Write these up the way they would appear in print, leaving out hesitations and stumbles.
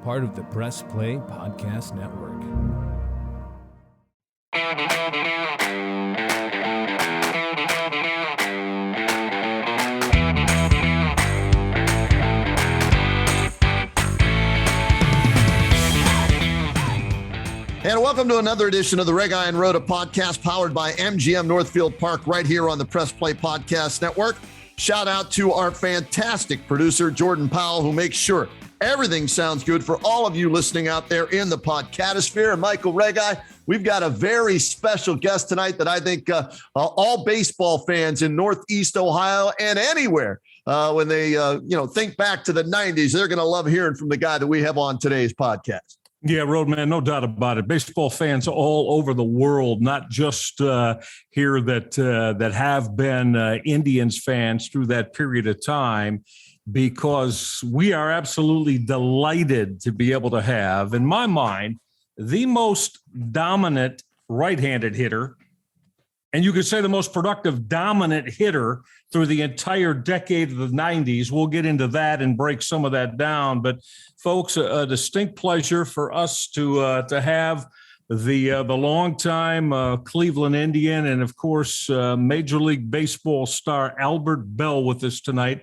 part of the Press Play Podcast Network. And welcome to another edition of the Reg Iron Rhoda podcast, powered by MGM Northfield Park, right here on the Press Play Podcast Network. Shout out to our fantastic producer, Jordan Powell, who makes sure everything sounds good for all of you listening out there in the podcastosphere. And Michael Regai, we've got a very special guest tonight that I think all baseball fans in Northeast Ohio and anywhere, when they think back to the 90s, they're going to love hearing from the guy that we have on today's podcast. Yeah, Roadman, no doubt about it. Baseball fans all over the world, not just here that have been Indians fans through that period of time, because we are absolutely delighted to be able to have, in my mind, the most dominant right-handed hitter, and you could say the most productive dominant hitter through the entire decade of the 90s. We'll get into that and break some of that down. But, folks, a distinct pleasure for us to have the longtime Cleveland Indian and, of course, Major League Baseball star Albert Belle with us tonight.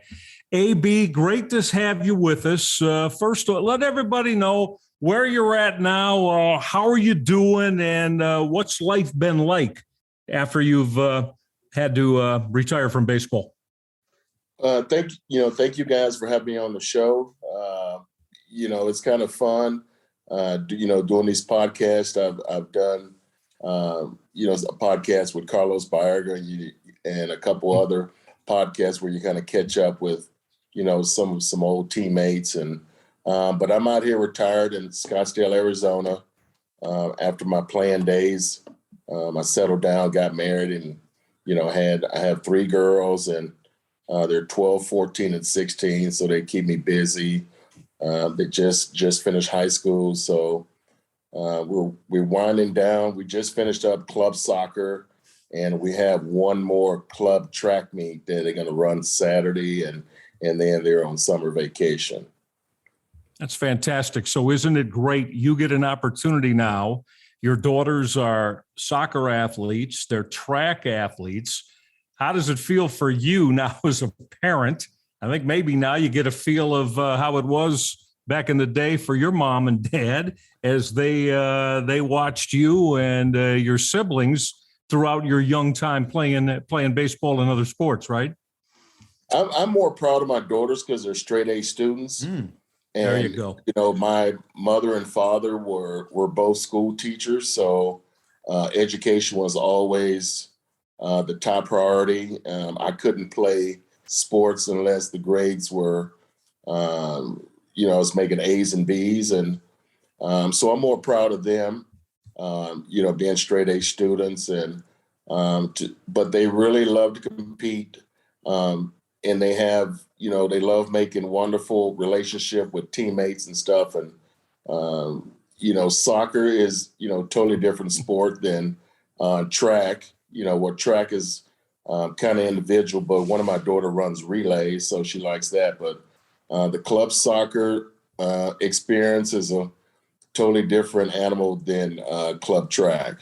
AB, great to have you with us. First, let everybody know where you're at now. How are you doing, and what's life been like after you've had to retire from baseball? Thank you guys for having me on the show. It's kind of fun, doing these podcasts. I've done, a podcast with Carlos Baerga and a couple other podcasts where you kind of catch up with, some old teammates. But I'm out here retired in Scottsdale, Arizona, after my playing days. I settled down, got married, and, I have 3 girls, and they're 12, 14, and 16. So they keep me busy. They just finished high school. So we're winding down. We just finished up club soccer, and we have one more club track meet that they're going to run Saturday, and then they're on summer vacation. That's fantastic. So isn't it great? You get an opportunity now. Your daughters are soccer athletes. They're track athletes. How does it feel for you now as a parent? I think maybe now you get a feel of how it was back in the day for your mom and dad as they watched you and your siblings throughout your young time playing baseball and other sports, right? I'm more proud of my daughters because they're straight A students. And, there you go. My mother and father were both school teachers. So education was always the top priority. I couldn't play sports unless the grades were, I was making A's and B's. And so I'm more proud of them, being straight A students. But they really love to compete. And they have, they love making wonderful relationship with teammates and stuff. And, soccer is, totally different sport than track. What track is kind of individual, but one of my daughter runs relays, so she likes that. But the club soccer experience is a totally different animal than club track.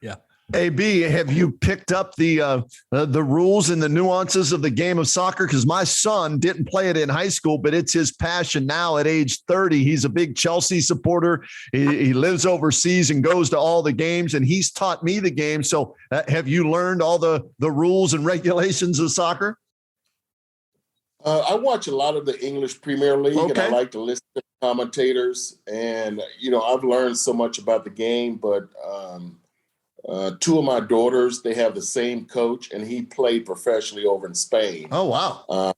Yeah. AB, have you picked up the rules and the nuances of the game of soccer? Because my son didn't play it in high school, but it's his passion now at age 30. He's a big Chelsea supporter. He lives overseas and goes to all the games, and he's taught me the game. So have you learned all the rules and regulations of soccer? I watch a lot of the English Premier League, Okay. And I like to listen to commentators. And, I've learned so much about the game, but 2 of my daughters, they have the same coach, and he played professionally over in Spain. Oh, wow.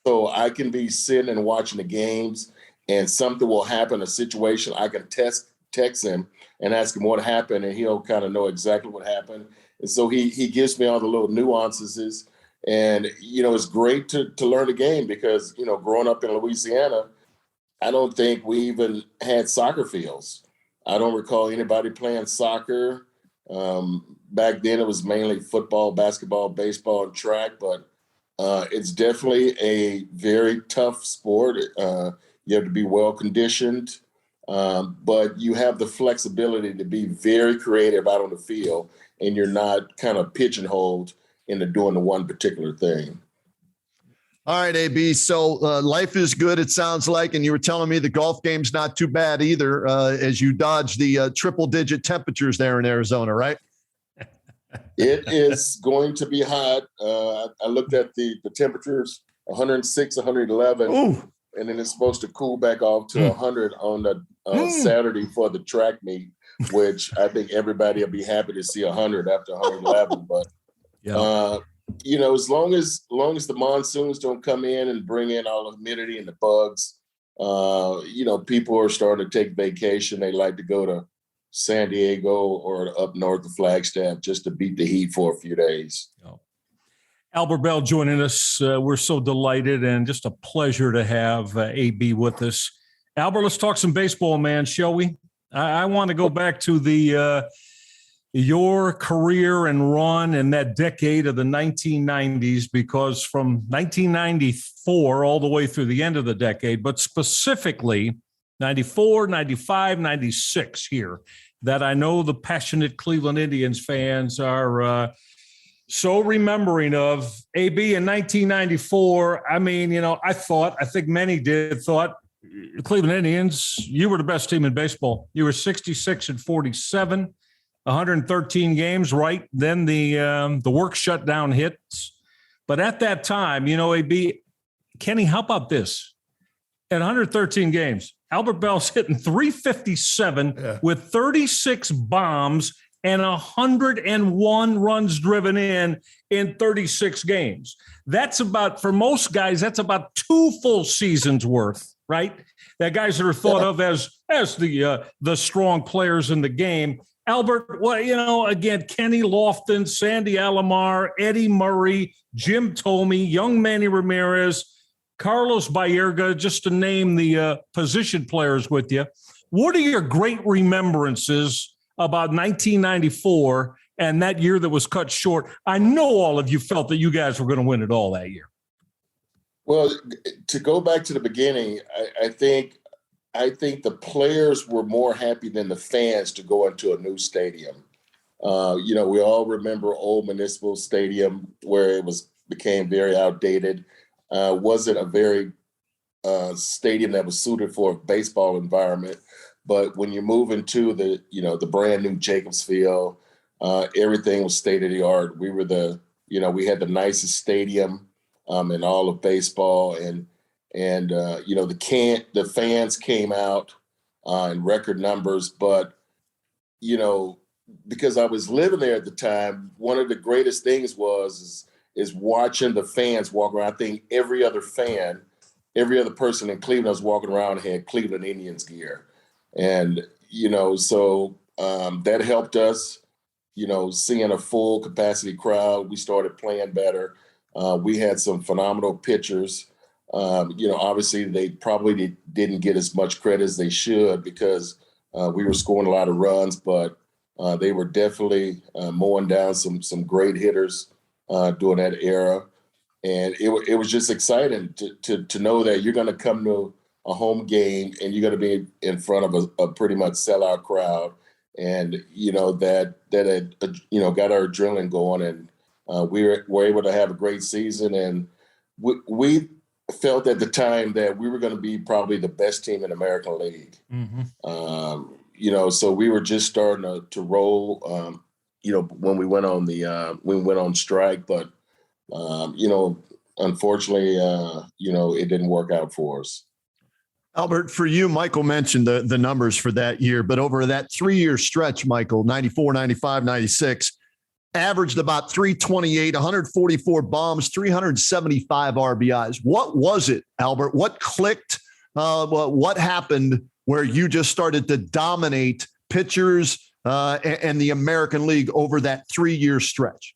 So I can be sitting and watching the games, and something will happen, a situation. I can text him and ask him what happened, and he'll kind of know exactly what happened. And so he gives me all the little nuances. And, it's great to learn the game because, growing up in Louisiana, I don't think we even had soccer fields. I don't recall anybody playing soccer. Back then it was mainly football, basketball, baseball, and track, but it's definitely a very tough sport. You have to be well conditioned, but you have the flexibility to be very creative out on the field, and you're not kind of pigeonholed into doing the one particular thing. All right, AB. So life is good, it sounds like, and you were telling me the golf game's not too bad either, as you dodge the triple-digit temperatures there in Arizona, right? It is going to be hot. I looked at the temperatures, 106, 111, Ooh. and then it's supposed to cool back off to 100 on the Saturday for the track meet, which I think everybody will be happy to see 100 after 111. But as long as the monsoons don't come in and bring in all the humidity and the bugs, people are starting to take vacation. They like to go to San Diego or up north of Flagstaff just to beat the heat for a few days. Albert Belle joining us. We're so delighted and just a pleasure to have AB with us. Albert, let's talk some baseball, man, shall we? I want to go back to your career and run in that decade of the 1990s, because from 1994 all the way through the end of the decade, but specifically 94, 95, 96 here, that I know the passionate Cleveland Indians fans are so remembering of. AB, in 1994, I mean, I think many thought, Cleveland Indians, you were the best team in baseball. You were 66-47, 113 games, right? Then the work shutdown hits. But at that time, AB, Kenny, how about this? At 113 games, Albert Belle's hitting 357 with 36 bombs and 101 runs driven in 36 games. That's about, for most guys, that's about 2 full seasons worth, right? That guys that are thought of as the strong players in the game. Albert, again, Kenny Lofton, Sandy Alomar, Eddie Murray, Jim Thome, young Manny Ramirez, Carlos Baerga, just to name the position players with you. What are your great remembrances about 1994 and that year that was cut short? I know all of you felt that you guys were going to win it all that year. Well, to go back to the beginning, I think the players were more happy than the fans to go into a new stadium. We all remember old Municipal Stadium where it became very outdated. Wasn't a very stadium that was suited for a baseball environment. But when you move into the brand new Jacobs Field, everything was state of the art. We were we had the nicest stadium in all of baseball, and the fans came out in record numbers. But because I was living there at the time, one of the greatest things is watching the fans walk around. I think every other person in Cleveland was walking around and had Cleveland Indians gear. And, so that helped us, seeing a full capacity crowd. We started playing better. We had some phenomenal pitchers. Obviously they probably didn't get as much credit as they should because we were scoring a lot of runs, but they were definitely mowing down some great hitters during that era. And it was just exciting to know that you're going to come to a home game and you're going to be in front of a pretty much sellout crowd. And, that got our adrenaline going, and we were able to have a great season. And we felt at the time that we were going to be probably the best team in the American League. Mm-hmm. So we were just starting to roll, when we went on strike, but, unfortunately, it didn't work out for us. Albert, for you, Michael mentioned the numbers for that year, but over that 3-year stretch, Michael, 94, 95, 96, averaged about 328, 144 bombs, 375 RBIs. What was it, Albert? What clicked? What happened where you just started to dominate pitchers and the American League over that 3-year stretch?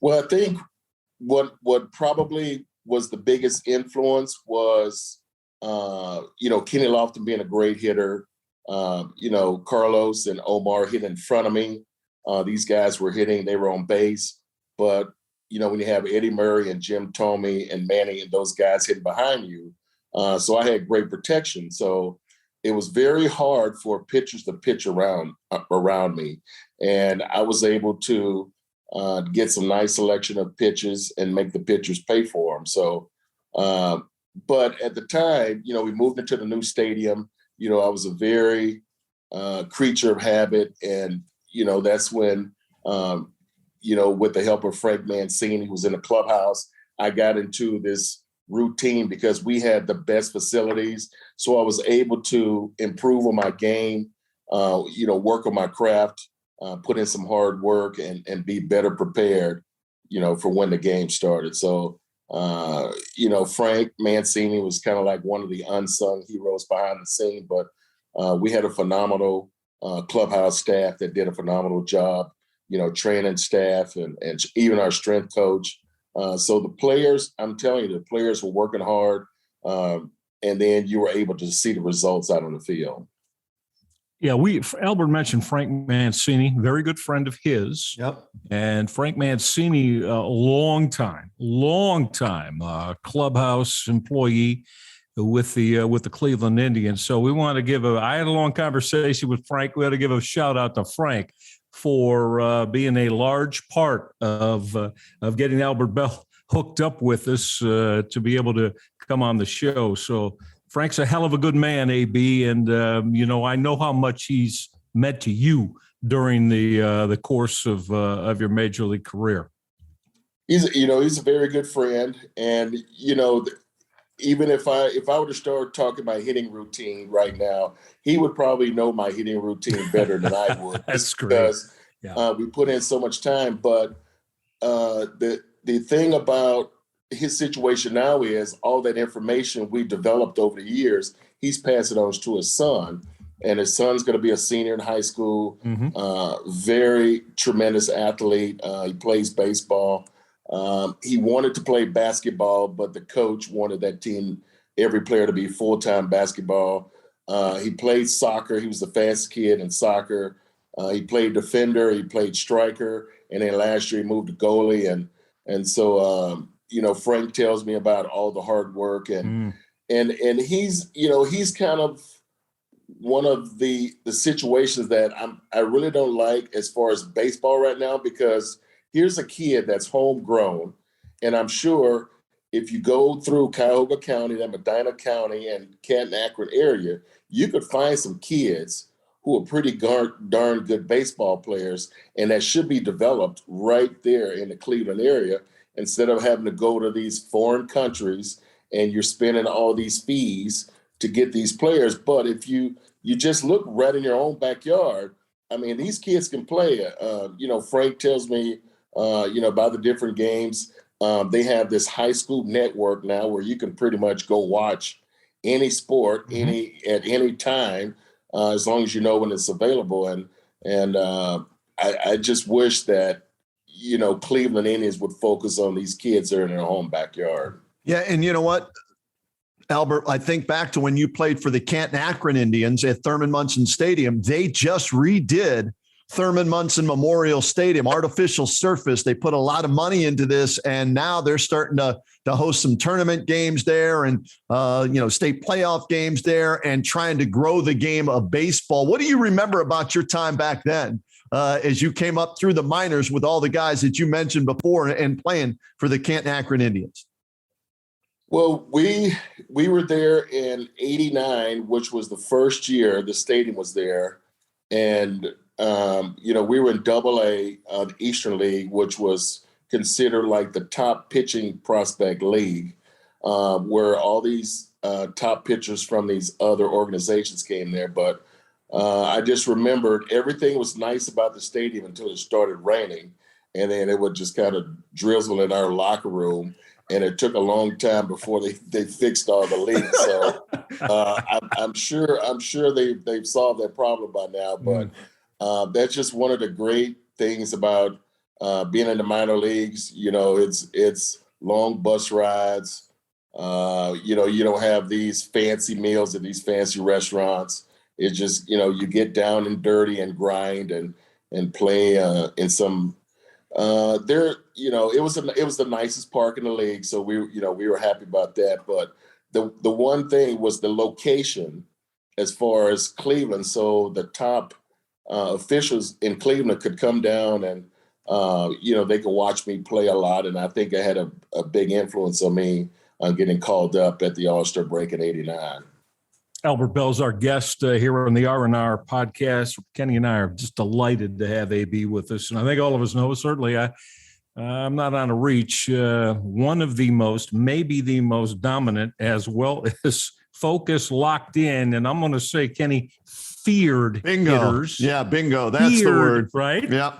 Well, I think what probably was the biggest influence was, Kenny Lofton being a great hitter, Carlos and Omar hitting in front of me. These guys were hitting, they were on base. But when you have Eddie Murray and Jim Thome and Manning and those guys hitting behind you. So I had great protection. So it was very hard for pitchers to pitch around me. And I was able to get some nice selection of pitches and make the pitchers pay for them. So, but at the time, we moved into the new stadium. I was a very creature of habit. And, that's when, with the help of Frank Mancini, who was in the clubhouse, I got into this routine because we had the best facilities. So I was able to improve on my game, work on my craft, put in some hard work and be better prepared, for when the game started. So, Frank Mancini was kind of like one of the unsung heroes behind the scene, but we had a phenomenal clubhouse staff that did a phenomenal job, training staff and even our strength coach. So the players, I'm telling you, the players were working hard, and then you were able to see the results out on the field. Yeah, Albert mentioned Frank Mancini, very good friend of his. Yep. And Frank Mancini, a long time clubhouse employee with the Cleveland Indians. So we want to I had a long conversation with Frank. We had to give a shout out to Frank for being a large part of getting Albert Belle hooked up with us to be able to come on the show. So Frank's a hell of a good man, AB, and I know how much he's meant to you during the course of your major league career. He's a very good friend, and even if I were to start talking my hitting routine right now, he would probably know my hitting routine better than I would. That's great. Because yeah. We put in so much time. But the thing about his situation now is all that information we developed over the years, he's passing on to his son. And his son's going to be a senior in high school, very tremendous athlete. He plays baseball. He wanted to play basketball, but the coach wanted that team, every player, to be full-time basketball. He played soccer. He was the fastest kid in soccer. He played defender. He played striker. And then last year he moved to goalie. And so, Frank tells me about all the hard work and he's, he's kind of one of the situations that I really don't like as far as baseball right now, because here's a kid that's homegrown. And I'm sure if you go through Cuyahoga County, then Medina County and Canton, Akron area, you could find some kids who are pretty darn good baseball players, and that should be developed right there in the Cleveland area instead of having to go to these foreign countries and you're spending all these fees to get these players. But if you just look right in your own backyard, I mean, these kids can play. Frank tells me, about the different games. They have this high school network now where you can pretty much go watch any sport at any time, as long as you know when it's available. And I just wish that, Cleveland Indians would focus on these kids that are in their home backyard. Yeah, and you know what, Albert, I think back to when you played for the Canton Akron Indians at Thurman Munson Stadium. They just redid Thurman Munson Memorial Stadium, artificial surface. They put a lot of money into this, and now they're starting to host some tournament games there and, state playoff games there and trying to grow the game of baseball. What do you remember about your time back then as you came up through the minors with all the guys that you mentioned before and playing for the Canton Akron Indians? Well, we were there in '89, which was the first year the stadium was there. And we were in Double-A, the Eastern League, which was considered like the top pitching prospect league, where all these top pitchers from these other organizations came there. But I just remembered everything was nice about the stadium until it started raining. And then it would just kind of drizzle in our locker room. And it took a long time before they fixed all the leaks. So I'm sure they've solved that problem by now. But that's just one of the great things about being in the minor leagues. It's long bus rides. You don't have these fancy meals at these fancy restaurants. It's just, you get down and dirty and grind and play in some it was the nicest park in the league, so we were happy about that. But the one thing was the location, as far as Cleveland. So the top officials in Cleveland could come down and they could watch me play a lot, and I think I had a big influence on me on getting called up at the All-Star break in '89. Albert Belle is our guest here on the R&R podcast. Kenny and I are just delighted to have AB with us. And I think all of us know, certainly I'm not on a reach, one of the most, maybe the most dominant, as well as focused, locked in, and I'm going to say, Kenny, feared hitters. Yeah, bingo. That's the word. Right? Yeah.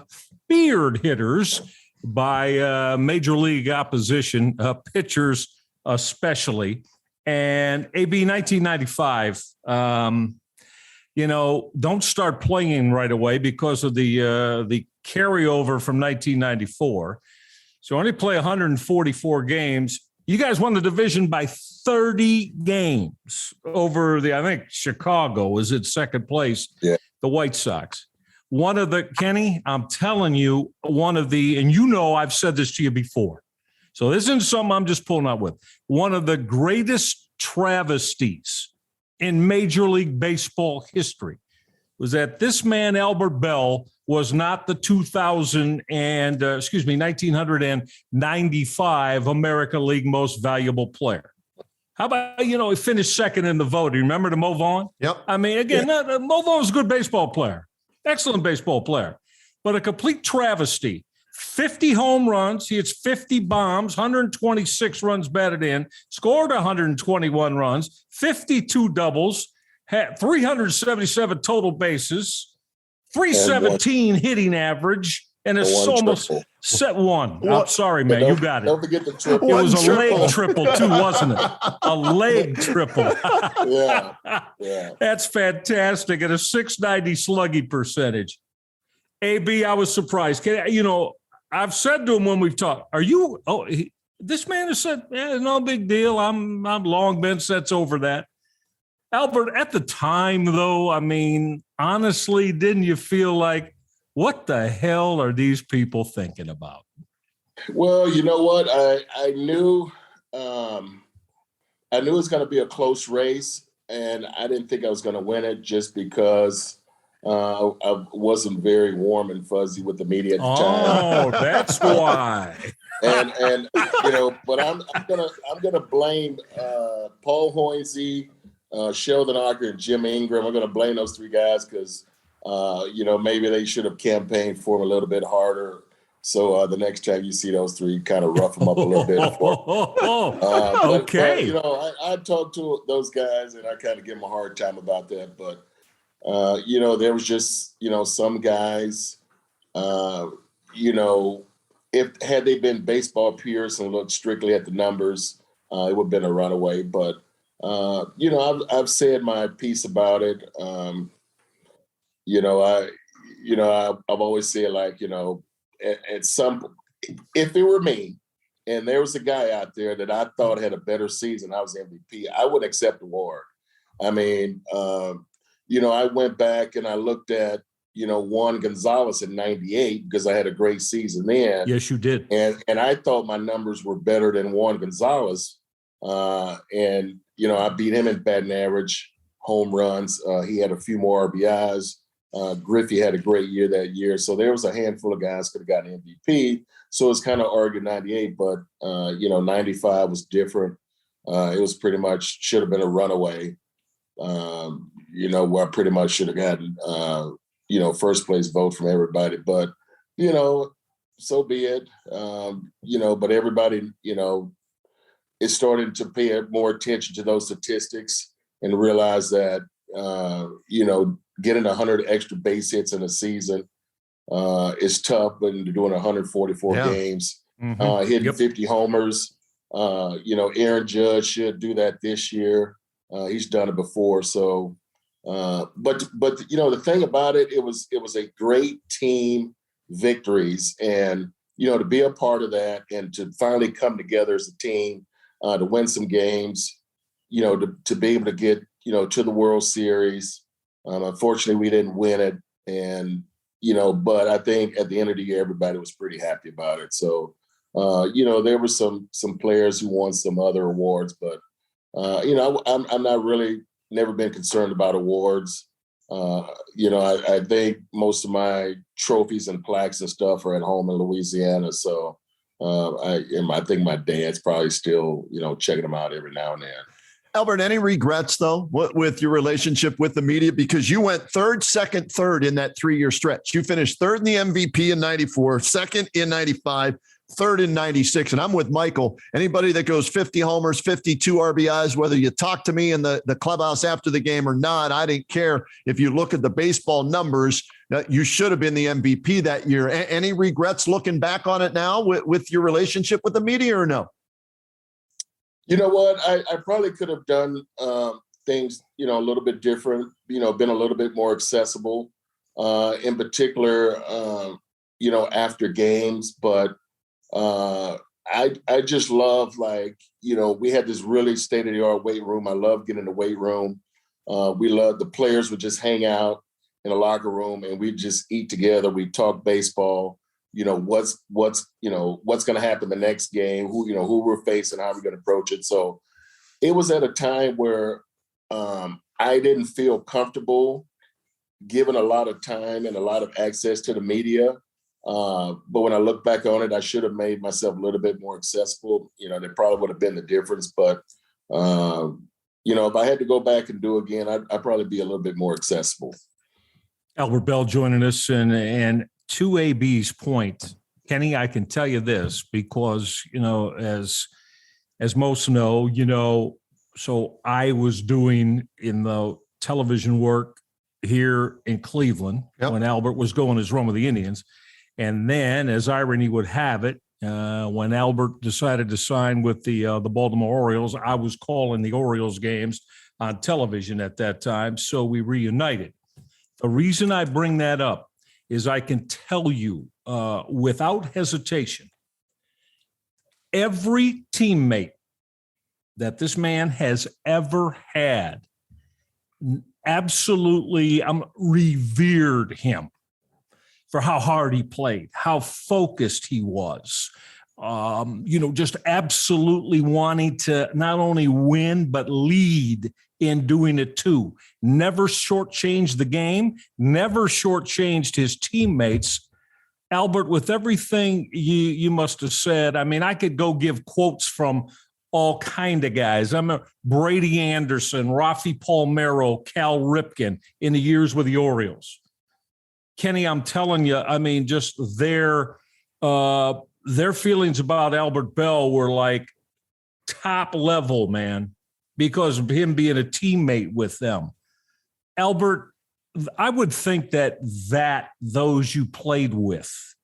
Feared hitters by major league opposition, pitchers especially. And AB 1995, don't start playing right away because of the carryover from 1994. So only play 144 games. You guys won the division by 30 games over I think Chicago was at second place. Yeah. The White Sox. Kenny, I'm telling you, and I've said this to you before. So this isn't something I'm just pulling out with. One of the greatest travesties in Major League Baseball history was that this man, Albert Belle, was not the 1995 American League Most Valuable Player. How about, he finished second in the vote. Do you remember the Mo Vaughn? Yep. I mean, again, Mo Vaughn was a good baseball player, excellent baseball player, but a complete travesty. 50 home runs. He hits 50 bombs, 126 runs batted in, scored 121 runs, 52 doubles, had 377 total bases, 317 hitting average, and it's almost set one. I'm sorry, man. You got it. Don't forget the triple. It was a leg triple, too, wasn't it? A leg triple. Yeah. That's fantastic. And a 690 slugging percentage. AB, I was surprised. I've said to him when we've talked, this man has said, no big deal. I'm long been sets over that. Albert, at the time, though, I mean, honestly, didn't you feel like, what the hell are these people thinking about? Well, you know what? I knew it was going to be a close race, and I didn't think I was going to win it just because I wasn't very warm and fuzzy with the media at the time. Oh, that's why. and but I'm gonna blame Paul Hoynesy, Sheldon Ocker, and Jim Ingram. I'm gonna blame those three guys because maybe they should have campaigned for him a little bit harder. So the next time you see those three, kind of rough them up a little bit. Okay. But, I talked to those guys and I kind of give them a hard time about that. But there was just some guys. If had they been baseball purists and looked strictly at the numbers, it would have been a runaway. But I've said my piece about it. I've always said, like, at some, if it were me and there was a guy out there that I thought had a better season, I was MVP, I would accept the award. I mean, I went back and I looked at, Juan Gonzalez in '98 because I had a great season then. Yes, you did. And I thought my numbers were better than Juan Gonzalez. I beat him in batting average, home runs. He had a few more RBIs. Griffey had a great year that year. So there was a handful of guys could have gotten MVP. So it's kind of argued 98, but 95 was different. It was pretty much should have been a runaway. Where I pretty much should have gotten first place vote from everybody. But, so be it. But everybody, is starting to pay more attention to those statistics and realize that, getting 100 extra base hits in a season is tough, but doing 144 games, hitting 50 homers, Aaron Judge should do that this year. He's done it before. So, but the thing about it, it was a great team victories, and to be a part of that and to finally come together as a team to win some games, to be able to get to the World Series. Unfortunately, we didn't win it, and but I think at the end of the year, everybody was pretty happy about it. So, there were some players who won some other awards, but, I'm not really never been concerned about awards. I think most of my trophies and plaques and stuff are at home in Louisiana. So I think my dad's probably still, checking them out every now and then. Albert, any regrets, though, with your relationship with the media? Because you went third, second, third in that 3-year stretch. You finished third in the MVP in 94, second in 95, third in 96. And I'm with Michael. Anybody that goes 50 homers, 52 RBIs, whether you talk to me in the clubhouse after the game or not, I didn't care. If you look at the baseball numbers, you should have been the MVP that year. Any regrets looking back on it now with your relationship with the media or no? You know what? I probably could have done things, a little bit different, been a little bit more accessible, in particular, after games. But I just love, we had this really state-of-the-art weight room. I love getting in the weight room. We love the players would just hang out in the locker room and we just eat together. We talk baseball. What's going to happen the next game, who we're facing, how we're going to approach it. So it was at a time where I didn't feel comfortable giving a lot of time and a lot of access to the media. But when I look back on it, I should have made myself a little bit more accessible. There probably would have been the difference. But, if I had to go back and do it again, I'd probably be a little bit more accessible. Albert Belle joining us, and to AB's point, Kenny, I can tell you this because, as most know, so I was doing in the television work here in Cleveland when Albert was going his run with the Indians. And then, as irony would have it, when Albert decided to sign with the Baltimore Orioles, I was calling the Orioles games on television at that time. So we reunited. The reason I bring that up is I can tell you without hesitation, every teammate that this man has ever had absolutely revered him for how hard he played, how focused he was, just absolutely wanting to not only win, but lead in doing it too. Never shortchanged the game, never shortchanged his teammates. Albert, with everything you must have said, I could go give quotes from all kind of guys. Brady Anderson, Rafi Palmeiro, Cal Ripken in the years with the Orioles. Kenny, I'm telling you, just their feelings about Albert Belle were like top level, man, because of him being a teammate with them. Albert, I would think that those you played with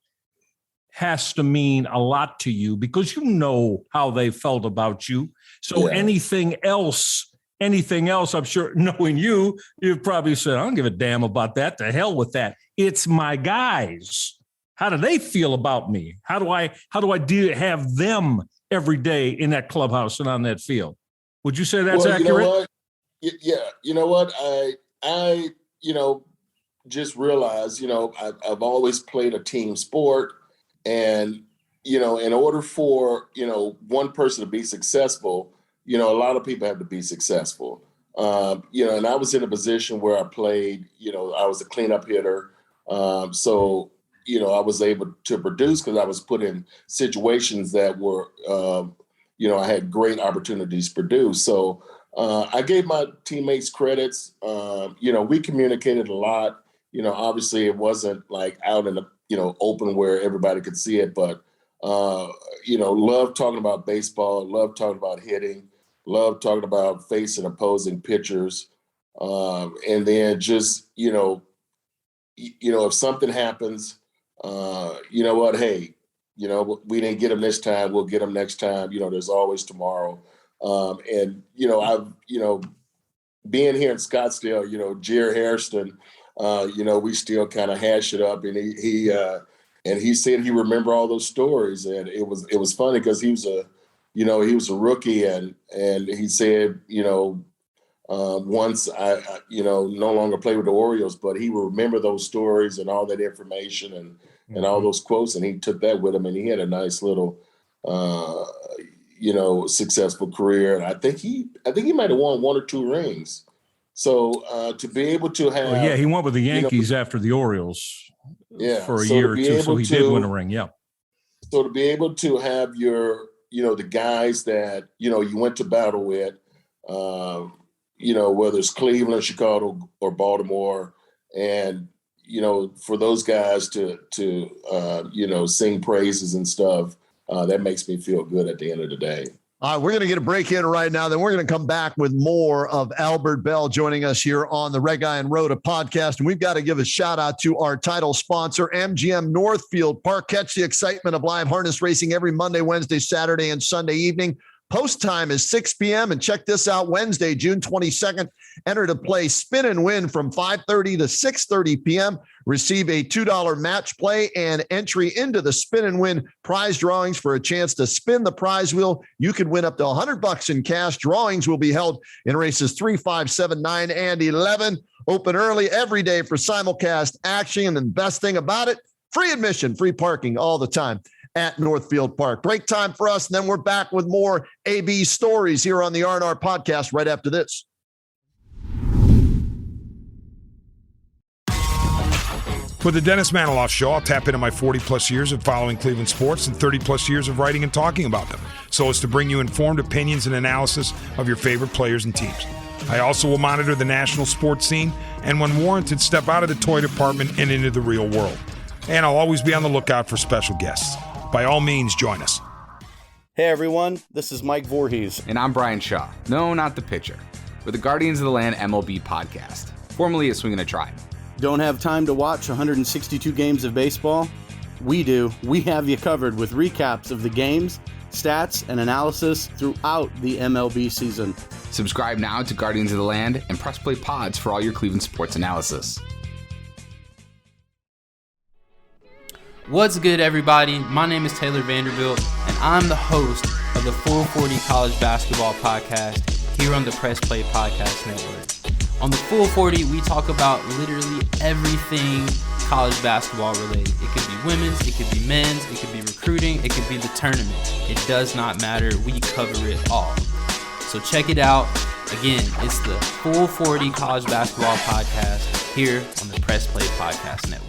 has to mean a lot to you because you know how they felt about you. So anything else, I'm sure, knowing you've probably said, I don't give a damn about that. To hell with that. It's my guys. How do they feel about me? How do I have them every day in that clubhouse and on that field? Would you say that's accurate? You know what? I just realized, I've always played a team sport. And, in order for, one person to be successful, a lot of people have to be successful. And I was in a position where I played, I was a cleanup hitter. So, I was able to produce because I was put in situations that were, I had great opportunities to produce. So I gave my teammates credits. We communicated a lot. Obviously it wasn't like out in the, open where everybody could see it, but, love talking about baseball, love talking about hitting, love talking about facing opposing pitchers. And then just, if something happens, you know what, hey, we didn't get them this time, we'll get them next time. There's always tomorrow. And, I've, being here in Scottsdale, Jer Hairston, we still kind of hash it up, and he said he remember all those stories, and it was funny because he was a rookie, and he said, once I no longer play with the Orioles, but he will remember those stories and all that information and all those quotes. And he took that with him, and he had a nice little, successful career. And I think he might have won 1 or 2 rings. So to be able to have, he went with the Yankees after the Orioles for a year or two. So he did win a ring. Yeah. So to be able to have your, the guys that, you went to battle with, whether it's Cleveland, Chicago, or Baltimore, and, for those guys to sing praises and stuff, that makes me feel good at the end of the day. All right, we're going to get a break in right now. Then we're going to come back with more of Albert Belle joining us here on the Red Guy and Rhoda podcast. And we've got to give a shout out to our title sponsor, MGM Northfield Park. Catch the excitement of live harness racing every Monday, Wednesday, Saturday, and Sunday evening. Post time is 6 p.m. And check this out, Wednesday, June 22nd. Enter to play Spin and Win from 5:30 to 6:30 p.m. Receive a $2 match play and entry into the Spin and Win prize drawings for a chance to spin the prize wheel. You can win up to $100 in cash. Drawings will be held in races 3, 5, 7, 9, and 11. Open early every day for simulcast action. And the best thing about it, free admission, free parking all the time at Northfield Park. Break time for us, and then we're back with more AB stories here on the R&R podcast right after this. For the Dennis Maniloff Show, I'll tap into my 40-plus years of following Cleveland sports and 30-plus years of writing and talking about them, so as to bring you informed opinions and analysis of your favorite players and teams. I also will monitor the national sports scene and, when warranted, step out of the toy department and into the real world. And I'll always be on the lookout for special guests. By all means, join us. Hey everyone, this is Mike Voorhees. And I'm Brian Shaw. No, not the pitcher. With the Guardians of the Land MLB podcast, formerly a Swingin' a Tribe. Don't have time to watch 162 games of baseball? We do. We have you covered with recaps of the games, stats, and analysis throughout the MLB season. Subscribe now to Guardians of the Land and Press Play Pods for all your Cleveland sports analysis. What's good, everybody? My name is Taylor Vanderbilt, and I'm the host of the Full 40 College Basketball Podcast here on the Press Play Podcast Network. On the Full 40, we talk about literally everything college basketball related. It could be women's, it could be men's, it could be recruiting, it could be the tournament. It does not matter. We cover it all. So check it out. Again, it's the Full 40 College Basketball Podcast here on the Press Play Podcast Network.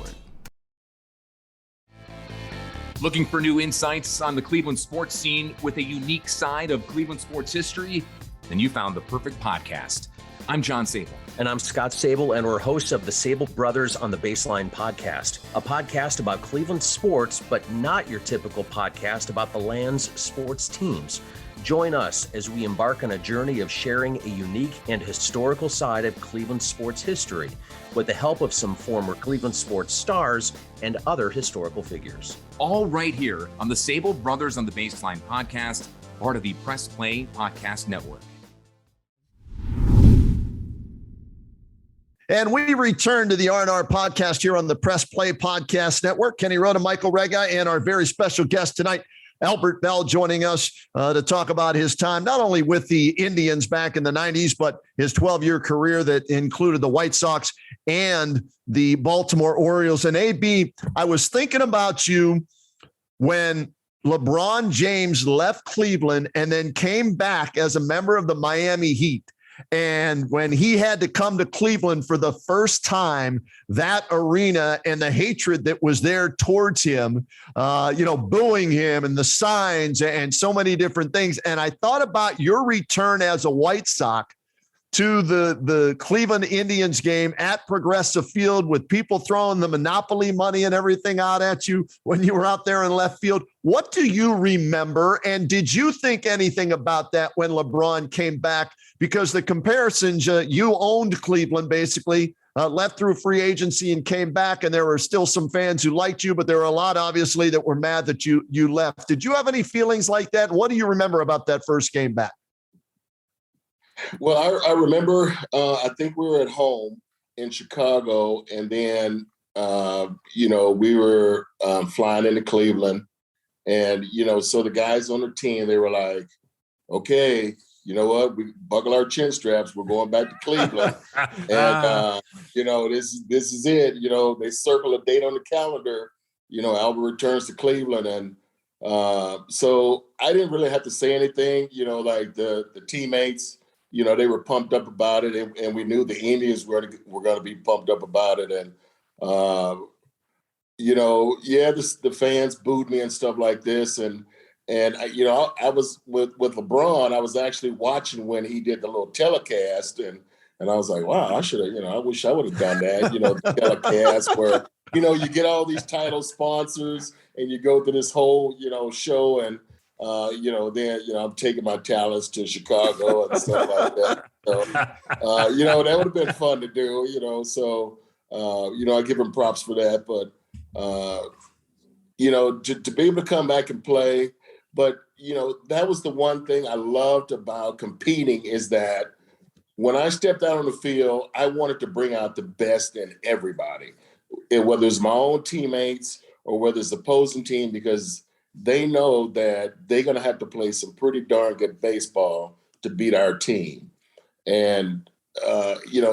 Looking for new insights on the Cleveland sports scene with a unique side of Cleveland sports history? Then you found the perfect podcast. I'm John Sable. And I'm Scott Sable, and we're hosts of the Sable Brothers on the Baseline podcast, a podcast about Cleveland sports, but not your typical podcast about the land's sports teams. Join us as we embark on a journey of sharing a unique and historical side of Cleveland sports history with the help of some former Cleveland sports stars and other historical figures. All right here on the Sable Brothers on the Baseline podcast, part of the Press Play Podcast Network. And we return to the R&R podcast here on the Press Play Podcast Network. Kenny Rhoda, Michael Rega, and our very special guest tonight, Albert Belle, joining us to talk about his time, not only with the Indians back in the 90s, but his 12-year career that included the White Sox and the Baltimore Orioles. And AB, I was thinking about you when LeBron James left Cleveland and then came back as a member of the Miami Heat. And when he had to come to Cleveland for the first time, that arena and the hatred that was there towards him, booing him and the signs and so many different things. And I thought about your return as a White Sox to the Cleveland Indians game at Progressive Field with people throwing the Monopoly money and everything out at you when you were out there in left field. What do you remember? And did you think anything about that when LeBron came back? Because the comparisons, you owned Cleveland basically, left through free agency and came back, and there were still some fans who liked you, but there were a lot, obviously, that were mad that you left. Did you have any feelings like that? What do you remember about that first game back? Well, I remember, I think we were at home in Chicago, and then, we were flying into Cleveland. And, so the guys on the team, they were like, okay, you know what? We buckle our chin straps. We're going back to Cleveland, and this is it. They circle a date on the calendar. Albert returns to Cleveland, and so I didn't really have to say anything. Like the teammates, they were pumped up about it, and we knew the Indians were going to be pumped up about it, and the fans booed me and stuff like this, and I was with LeBron. I was actually watching when he did the little telecast, and I was like, wow, I should have, I wish I would have done that. The telecast where you get all these title sponsors, and you go through this whole show, and then I'm taking my talents to Chicago and stuff like that. So that would have been fun to do. So I give him props for that, but to be able to come back and play. But, that was the one thing I loved about competing, is that when I stepped out on the field, I wanted to bring out the best in everybody, whether it's my own teammates or whether it's the opposing team, because they know that they're going to have to play some pretty darn good baseball to beat our team. And,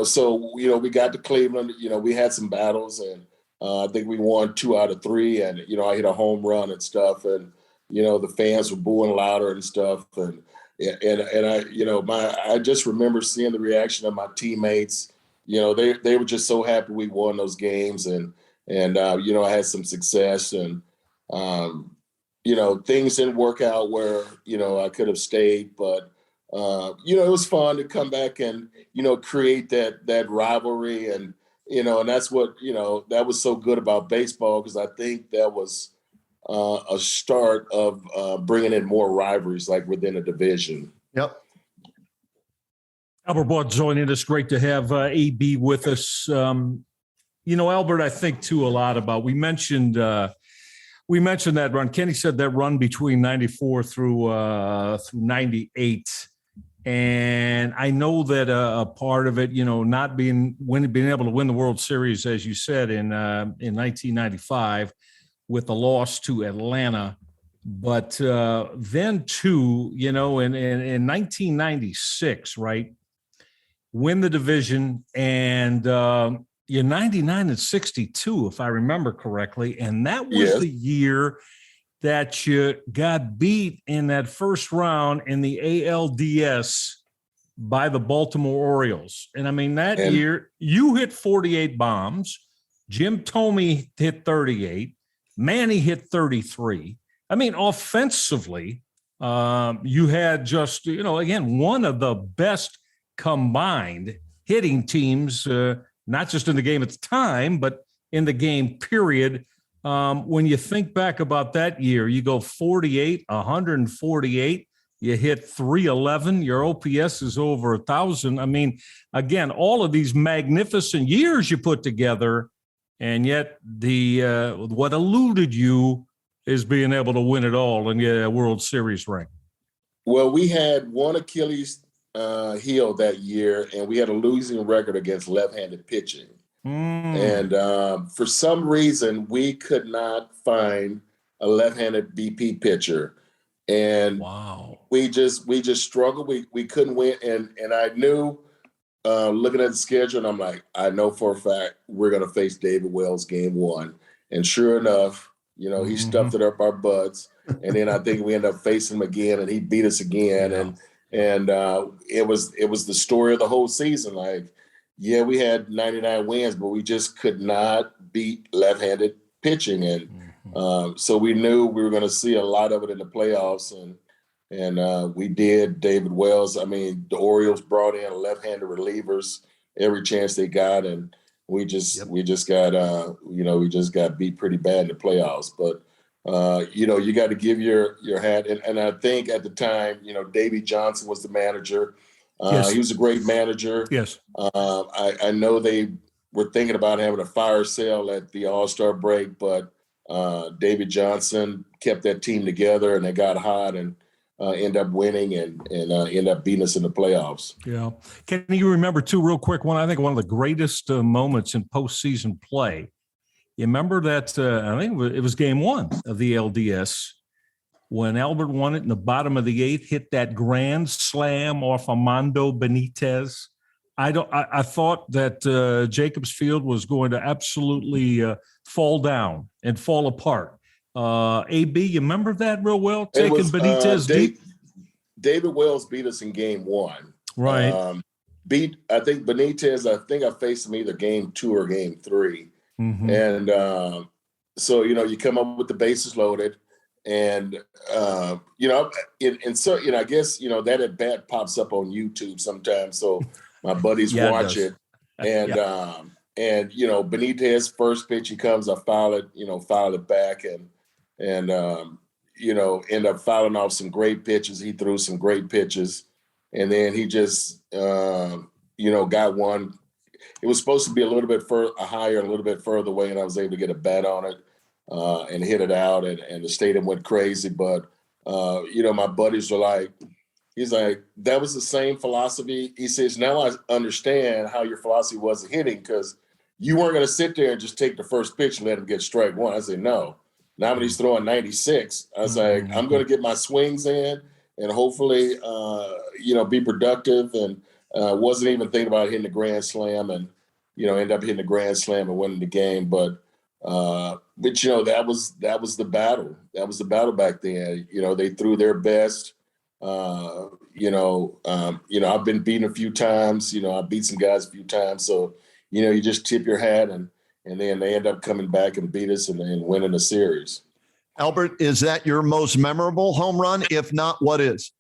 so, we got to Cleveland, we had some battles, and I think we won 2 out of 3, and, I hit a home run and stuff, and, the fans were booing louder and stuff. And I just remember seeing the reaction of my teammates. They were just so happy we won those games, and I had some success, and, things didn't work out where, I could have stayed, but, it was fun to come back and, create that rivalry, and, and that's what, that was so good about baseball, because I think that was a start of bringing in more rivalries, like within a division. Yep. Albert Belle joining us. Great to have AB with us. Albert, I think too a lot about. We mentioned that run. Kenny said that run between '94 through '98. And I know that a part of it, not being able to win the World Series, as you said, in 1995 with the loss to Atlanta. But then too, in 1996, right, win the division, and you're 99 and 62, if I remember correctly. And that was the year that you got beat in that first round in the ALDS by the Baltimore Orioles. And I mean, that year you hit 48 bombs. Jim Thome hit 38. Manny hit 33. I mean, offensively, you had just, again, one of the best combined hitting teams, not just in the game at the time, but in the game period. When you think back about that year, you go 48, 148, you hit 311, your OPS is over 1,000. I mean, again, all of these magnificent years you put together, and yet what eluded you is being able to win it all and get a World Series ring. Well, we had one Achilles heel that year, and we had a losing record against left-handed pitching. And for some reason, we could not find a left-handed BP pitcher, and we just struggled. We couldn't win, and I knew, looking at the schedule, and I'm like, I know for a fact we're going to face David Wells game 1, and sure enough, he stuffed it up our butts, and then I think we ended up facing him again, and he beat us again, and it was the story of the whole season, like. Yeah, we had 99 wins, but we just could not beat left-handed pitching, and so we knew we were going to see a lot of it in the playoffs, and we did. David Wells. I mean, the Orioles brought in left-handed relievers every chance they got, and we just got beat pretty bad in the playoffs. But you got to give your hat, and I think at the time, Davey Johnson was the manager. He was a great manager. Yes. I know they were thinking about having a fire sale at the All-Star break, but David Johnson kept that team together, and they got hot and end up winning and end up beating us in the playoffs. Yeah. Can you remember, too, real quick, one of the greatest moments in postseason play? You remember that, I think it was game 1 of the LDS. when Albert won it in the bottom of the 8th, hit that grand slam off Armando Benitez. I thought that Jacobs Field was going to absolutely fall down and fall apart. AB, you remember that real well? Taking Benitez deep. David Wells beat us in game 1. Right. I think Benitez, I faced him either game 2 or game 3. Mm-hmm. And so, you come up with the bases loaded. And, I guess, that at bat pops up on YouTube sometimes. So my buddies watch it. And, Benitez first pitch, he comes, I foul it back and end up fouling off some great pitches. He threw some great pitches. And then he just, got one. It was supposed to be a little bit higher, a little bit further away, and I was able to get a bat on it and hit it out, and the stadium went crazy. But, my buddies were like, he's like, that was the same philosophy. He says, now I understand how your philosophy was hitting, because you weren't going to sit there and just take the first pitch and let him get strike one. I said, no. Now when he's throwing 96, I was like, I'm going to get my swings in and hopefully, be productive. And wasn't even thinking about hitting the grand slam and, end up hitting the grand slam and winning the game. But that was the battle. That was the battle back then. They threw their best. I've been beaten a few times. I beat some guys a few times. So, you just tip your hat and then they end up coming back and beat us and winning the series. Albert, is that your most memorable home run? If not, what is?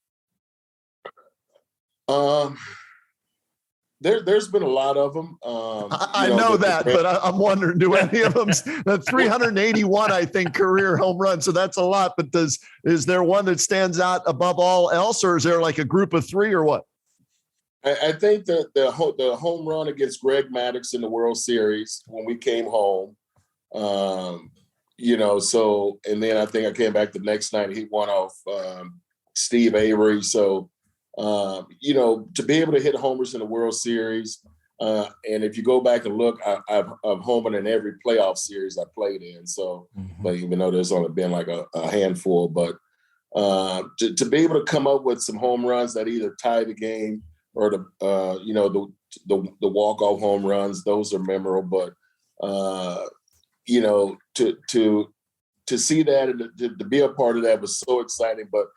There's been a lot of them. I know that, but I'm wondering, do any of them, the 381, I think, career home run. So that's a lot, but is there one that stands out above all else, or is there like a group of 3 or what? I think that the home run against Greg Maddux in the World Series when we came home, and then I think I came back the next night and he won off Steve Avery. So, to be able to hit homers in the World Series, and if you go back and look, I've homered in every playoff series I played in. So, but even though there's only been like a handful, but to be able to come up with some home runs that either tie the game or the walk-off home runs, those are memorable. But to see that and to be a part of that was so exciting. But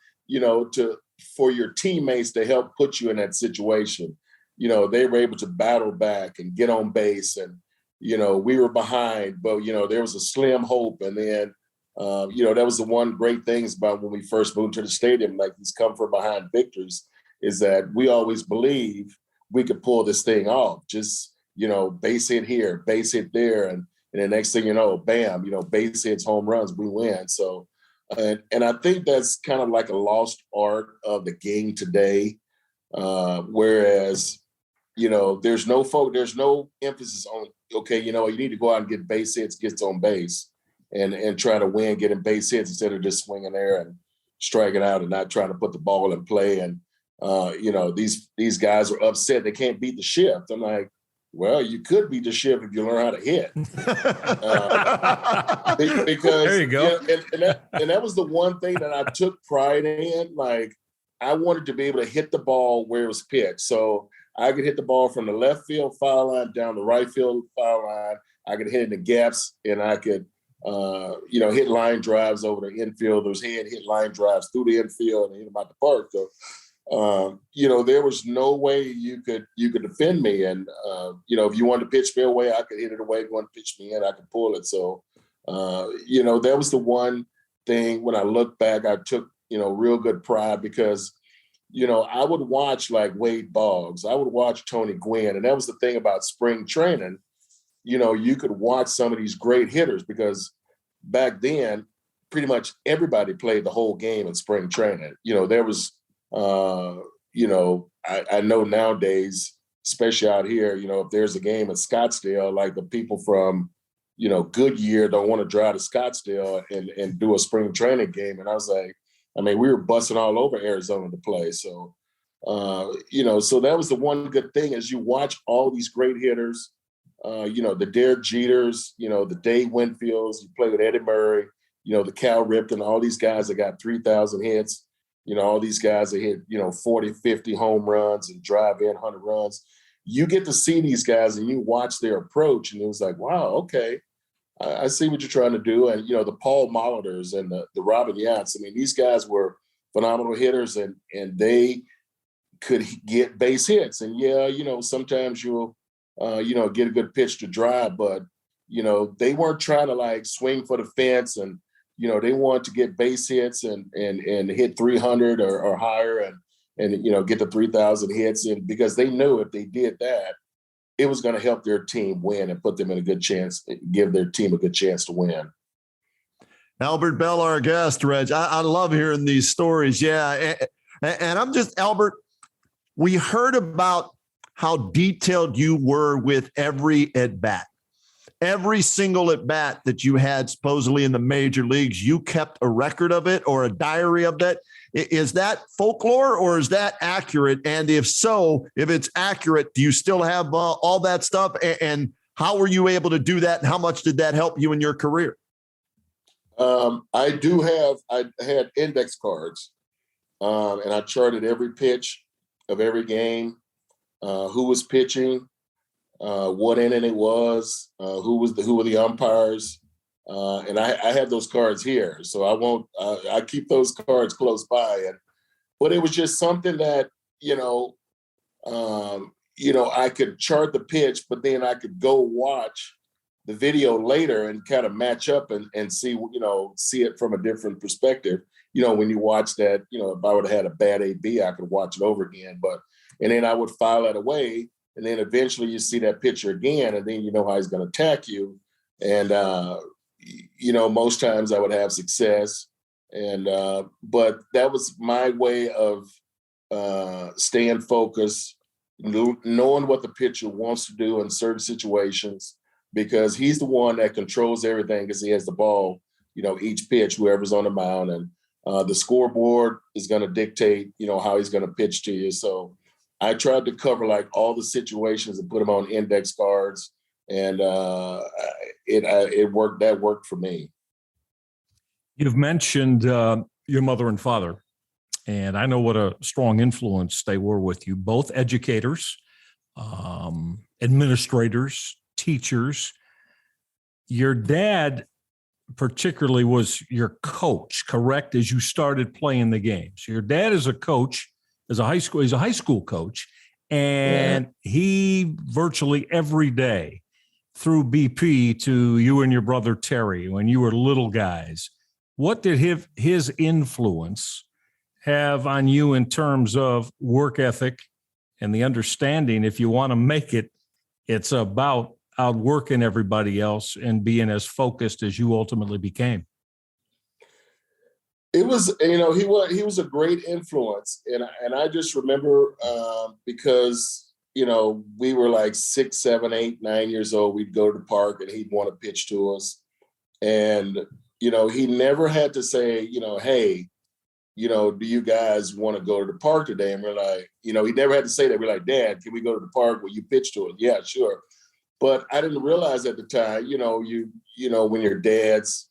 for your teammates to help put you in that situation, they were able to battle back and get on base, and we were behind, but there was a slim hope. And then that was the one great things about when we first moved to the stadium, like these come from behind victories, is that we always believe we could pull this thing off. Just, base hit here, base hit there. And the next thing you know, bam, base hits, home runs, we win. So, and I think that's kind of like a lost art of the game today. Whereas, there's no emphasis on, okay, you need to go out and get base hits, get on base and try to win, getting base hits instead of just swinging there and striking out and not trying to put the ball in play. And, these guys are upset. They can't beat the shift. I'm like, well, you could beat the shift if you learn how to hit. Because there you go. And that was the one thing that I took pride in. Like, I wanted to be able to hit the ball where it was pitched. So I could hit the ball from the left field foul line down the right field foul line. I could hit in the gaps, and I could, hit line drives over the infielders' head, hit line drives through the infield, and hit them out the park. So, there was no way you could defend me. And, if you wanted to pitch me away, I could hit it away. If you wanted to pitch me in, I could pull it. So, that was the one thing when I look back, I took, real good pride because, I would watch like Wade Boggs. I would watch Tony Gwynn. And that was the thing about spring training. You could watch some of these great hitters because back then, pretty much everybody played the whole game in spring training. There was, I know nowadays, especially out here, if there's a game in Scottsdale, like the people from, Goodyear don't want to drive to Scottsdale and do a spring training game. And I was like, we were busting all over Arizona to play. So, so that was the one good thing is you watch all these great hitters, the Derek Jeters, the Dave Winfields, you play with Eddie Murray, the Cal Ripken, all these guys that got 3,000 hits, all these guys that hit, 40, 50 home runs and drive in 100 runs. You get to see these guys and you watch their approach, and it was like, wow, okay, I see what you're trying to do. And, the Paul Molitors and the Robin Yachts, I mean, these guys were phenomenal hitters, and they could get base hits. And sometimes you'll, get a good pitch to drive, but, they weren't trying to like swing for the fence, and, they wanted to get base hits and hit 300 or higher and get the 3,000 hits. And because they knew if they did that, it was going to help their team win and put them in a good chance, give their team a good chance to win. Albert Belle, our guest, Reg. I love hearing these stories. Yeah. And I'm just, Albert, we heard about how detailed you were with every at-bat. Every single at-bat that you had supposedly in the major leagues, you kept a record of it or a diary of that. Is that folklore or is that accurate? And if so, if it's accurate, do you still have all that stuff? And how were you able to do that? And how much did that help you in your career? I had index cards, and I charted every pitch of every game, who was pitching, what inning it was, who were the umpires. And I have those cards here, so I keep those cards close by. But it was just something that, I could chart the pitch, but then I could go watch the video later and kind of match up and see it from a different perspective. When you watch that, if I would have had a bad AB, I could watch it over again. And then I would file that away. And then eventually you see that pitcher again, and then you know how he's going to attack you. And, most times I would have success. And, but that was my way of staying focused, knowing what the pitcher wants to do in certain situations, because he's the one that controls everything because he has the ball, each pitch, whoever's on the mound. And the scoreboard is going to dictate, how he's going to pitch to you. So I tried to cover like all the situations and put them on index cards, and it worked. That worked for me. You've mentioned your mother and father, and I know what a strong influence they were with you, both educators, administrators, teachers. Your dad particularly was your coach, correct, as you started playing the games. Your dad is a coach. He's a high school coach, and he virtually every day threw BP to you and your brother Terry when you were little guys. What did his influence have on you in terms of work ethic and the understanding, if you want to make it, it's about outworking everybody else and being as focused as you ultimately became? It was, he was a great influence. And I just remember because, we were like 6, 7, 8, 9 years old, we'd go to the park and he'd want to pitch to us. And, he never had to say, hey, do you guys want to go to the park today? And we're like, he never had to say that. We're like, Dad, can we go to the park? Will you pitch to us? Yeah, sure. But I didn't realize at the time, when your dad's,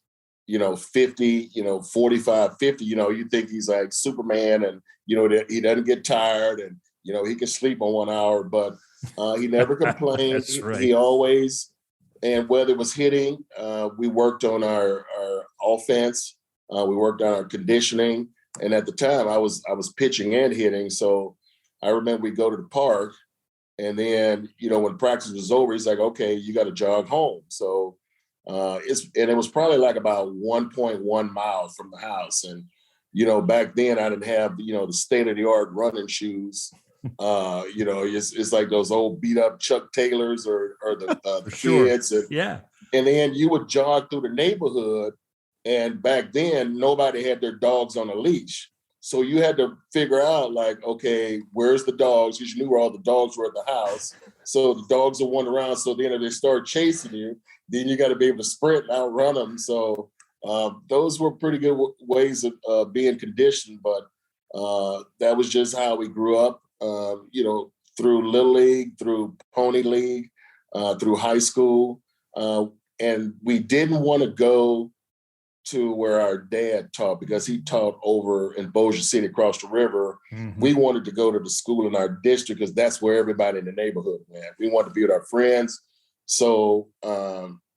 50, 45, 50, you think he's like Superman and, that he doesn't get tired and, he can sleep on 1 hour, but he never complained. That's right. He always, and whether it was hitting, we worked on our offense. We worked on our conditioning. And at the time I was pitching and hitting. So I remember we go to the park, and then, when practice was over, he's like, okay, you got to jog home. So it was probably like about 1.1 miles from the house. And, back then I didn't have, the state of the art running shoes. It's like those old beat up Chuck Taylors or the kids. Sure. And then you would jog through the neighborhood. And back then nobody had their dogs on a leash. So you had to figure out like, okay, where's the dogs? Because you knew where all the dogs were at the house. So the dogs will wander around. So then if they start chasing you, then you got to be able to sprint and outrun them. So those were pretty good ways of being conditioned. But that was just how we grew up, through Little League, through Pony League, through high school. And we didn't want to go to where our dad taught, because he taught over in Bossier City across the river. Mhm. We wanted to go to the school in our district because that's where everybody in the neighborhood went. We wanted to be with our friends. So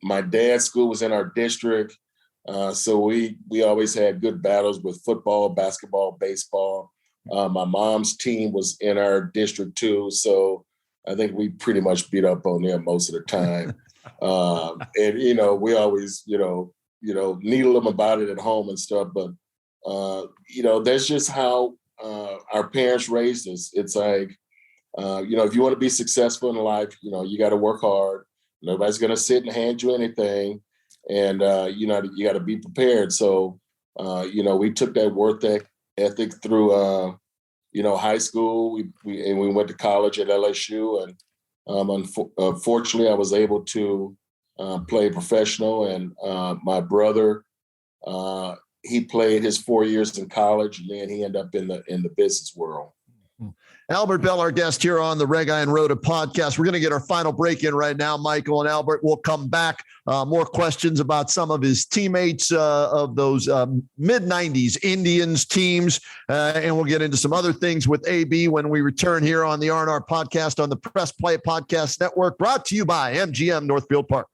my dad's school was in our district. So we always had good battles with football, basketball, baseball. My mom's team was in our district too. So I think we pretty much beat up on them most of the time. And, we always, needle them about it at home and stuff. But, that's just how our parents raised us. It's like, if you want to be successful in life, you got to work hard. Nobody's going to sit and hand you anything. And, you got to be prepared. So, we took that work ethic through, high school. We went to college at LSU. And unfortunately, I was able to play professional. And my brother, he played his 4 years in college, and then he ended up in the business world. Albert Belle, our guest here on the Red Guy and Rhoda podcast. We're going to get our final break in right now. Michael and Albert will come back. More questions about some of his teammates of those mid-90s Indians teams. And we'll get into some other things with AB when we return here on the R&R podcast on the Press Play Podcast Network, brought to you by MGM Northfield Park.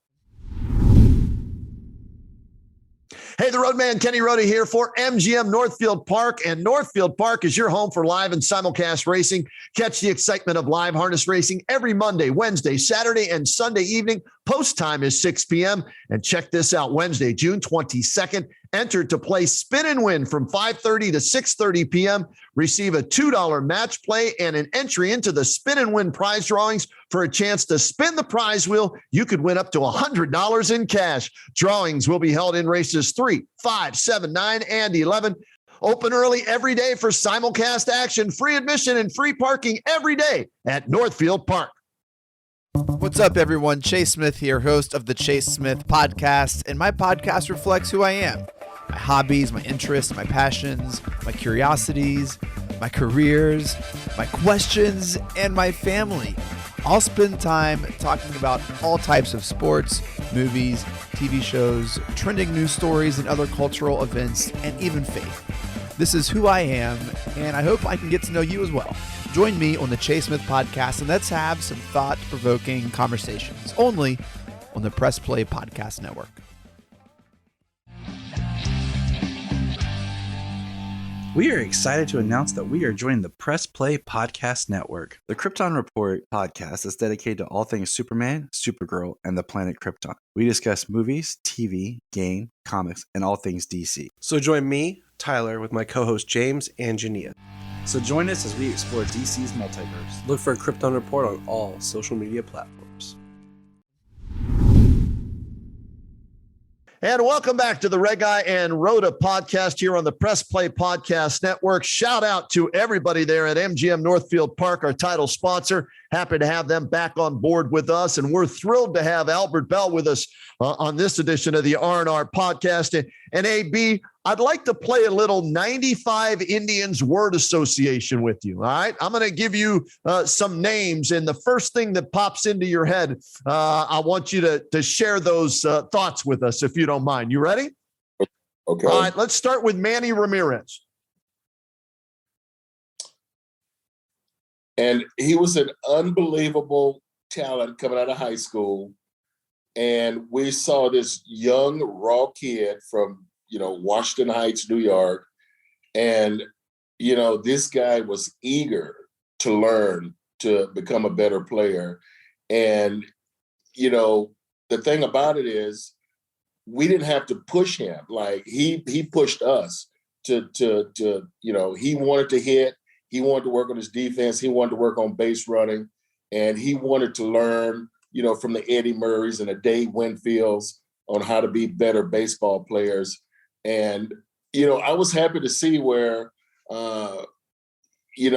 Hey, the Roadman, Kenny Rhoda here for MGM Northfield Park. And Northfield Park is your home for live and simulcast racing. Catch the excitement of live harness racing every Monday, Wednesday, Saturday, and Sunday evening. Post time is 6 p.m. And check this out, Wednesday, June 22nd. Enter to play Spin and Win from 5:30 to 6:30 p.m. Receive a $2 match play and an entry into the Spin and Win prize drawings for a chance to spin the prize wheel. You could win up to $100 in cash. Drawings will be held in races 3, 5, 7, 9, and 11. Open early every day for simulcast action, free admission, and free parking every day at Northfield Park. What's up, everyone? Chase Smith here, host of the Chase Smith podcast, and my podcast reflects who I am. My hobbies, my interests, my passions, my curiosities, my careers, my questions, and my family. I'll spend time talking about all types of sports, movies, TV shows, trending news stories, and other cultural events, and even faith. This is who I am, and I hope I can get to know you as well. Join me on the Chase Smith podcast, and let's have some thought-provoking conversations, only on the Press Play Podcast Network. We are excited to announce that we are joining the Press Play Podcast Network. The Krypton Report podcast is dedicated to all things Superman, Supergirl, and the planet Krypton. We discuss movies, TV, game, comics, and all things DC. So join me, Tyler, with my co-host James and Jania. So join us as we explore DC's multiverse. Look for a Krypton Report on all social media platforms. And welcome back to the Red Guy and Rhoda podcast here on the Press Play Podcast Network. Shout out to everybody there at MGM Northfield Park, our title sponsor. Happy to have them back on board with us. And we're thrilled to have Albert Belle with us on this edition of the R&R podcast. And AB, I'd like to play a little 95 Indians word association with you. All right. I'm going to give you some names. And the first thing that pops into your head, I want you to share those thoughts with us, if you don't mind. You ready? Okay. All right. Let's start with Manny Ramirez. And he was an unbelievable talent coming out of high school. And we saw this young, raw kid from, Washington Heights, New York. And, this guy was eager to learn to become a better player. And, the thing about it is we didn't have to push him. Like he pushed us to he wanted to hit. He wanted to work on his defense. He wanted to work on base running. And he wanted to learn, from the Eddie Murrays and the Dave Winfields on how to be better baseball players. And, I was happy to see where, he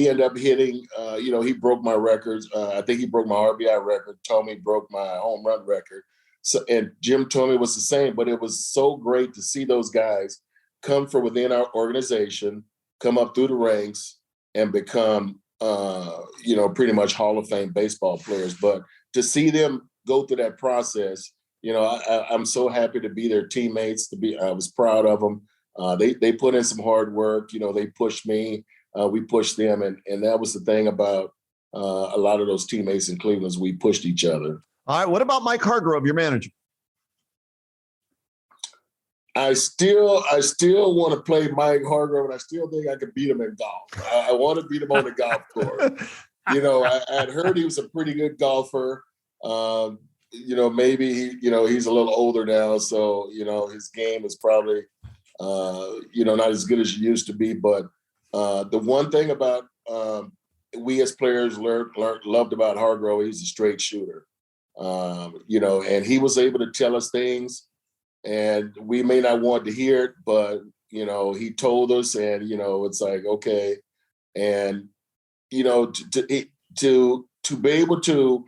ended up hitting, he broke my records. I think he broke my RBI record. Tommy broke my home run record. So, and Jim Tomey was the same, but it was so great to see those guys come from within our organization, come up through the ranks, and become, pretty much Hall of Fame baseball players. But to see them go through that process I'm so happy to be their teammates. I was proud of them. They put in some hard work. They pushed me. We pushed them, and that was the thing about a lot of those teammates in Cleveland is we pushed each other. All right. What about Mike Hargrove, your manager? I still want to play Mike Hargrove, and I still think I could beat him in golf. I want to beat him on the golf course. I'd heard he was a pretty good golfer. Maybe he's a little older now, so his game is probably not as good as it used to be. But the one thing about we as players loved about Hargrove, he's a straight shooter. And he was able to tell us things, and we may not want to hear it, but he told us, and it's like, okay. And to be able to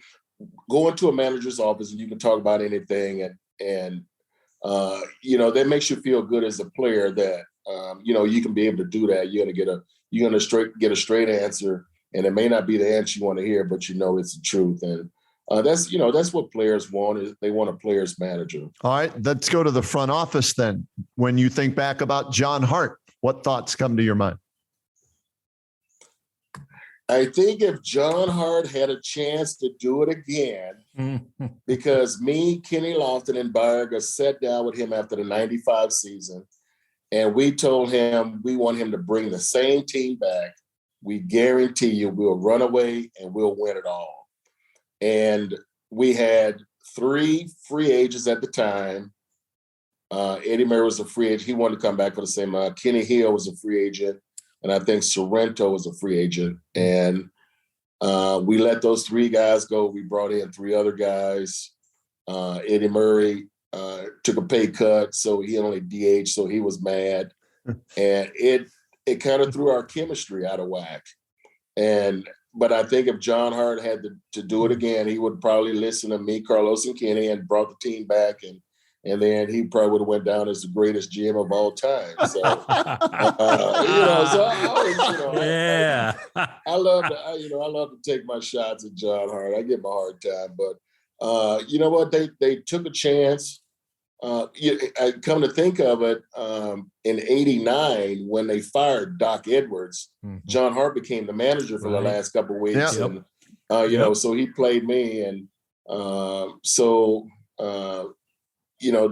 go into a manager's office and you can talk about anything, and that makes you feel good as a player that you can be able to do that. You're gonna get a straight answer, and it may not be the answer you want to hear, but it's the truth. And that's what players want, is they want a player's manager. All right, let's go to the front office then. When you think back about John Hart, what thoughts come to your mind? I think if John Hart had a chance to do it again, because me, Kenny Lofton, and Barger sat down with him after the 95 season, and we told him we want him to bring the same team back. We guarantee you we'll run away and we'll win it all. And we had 3 free agents at the time. Eddie Murray was a free agent. He wanted to come back for the same amount. Kenny Hill was a free agent. And I think Sorrento was a free agent. And we let those 3 guys go. We brought in 3 other guys. Eddie Murray took a pay cut, so he only DH, so he was mad. And it kind of threw our chemistry out of whack. But I think if John Hart had to do it again, he would probably listen to me, Carlos, and Kenny, and brought the team back, and then he probably would have went down as the greatest GM of all time. So, I love to take my shots at John Hart. I give him a hard time, but you know what? They took a chance. I come to think of it, in '89 when they fired Doc Edwards, John Hart became the manager for the last couple of weeks, and so he played me, and to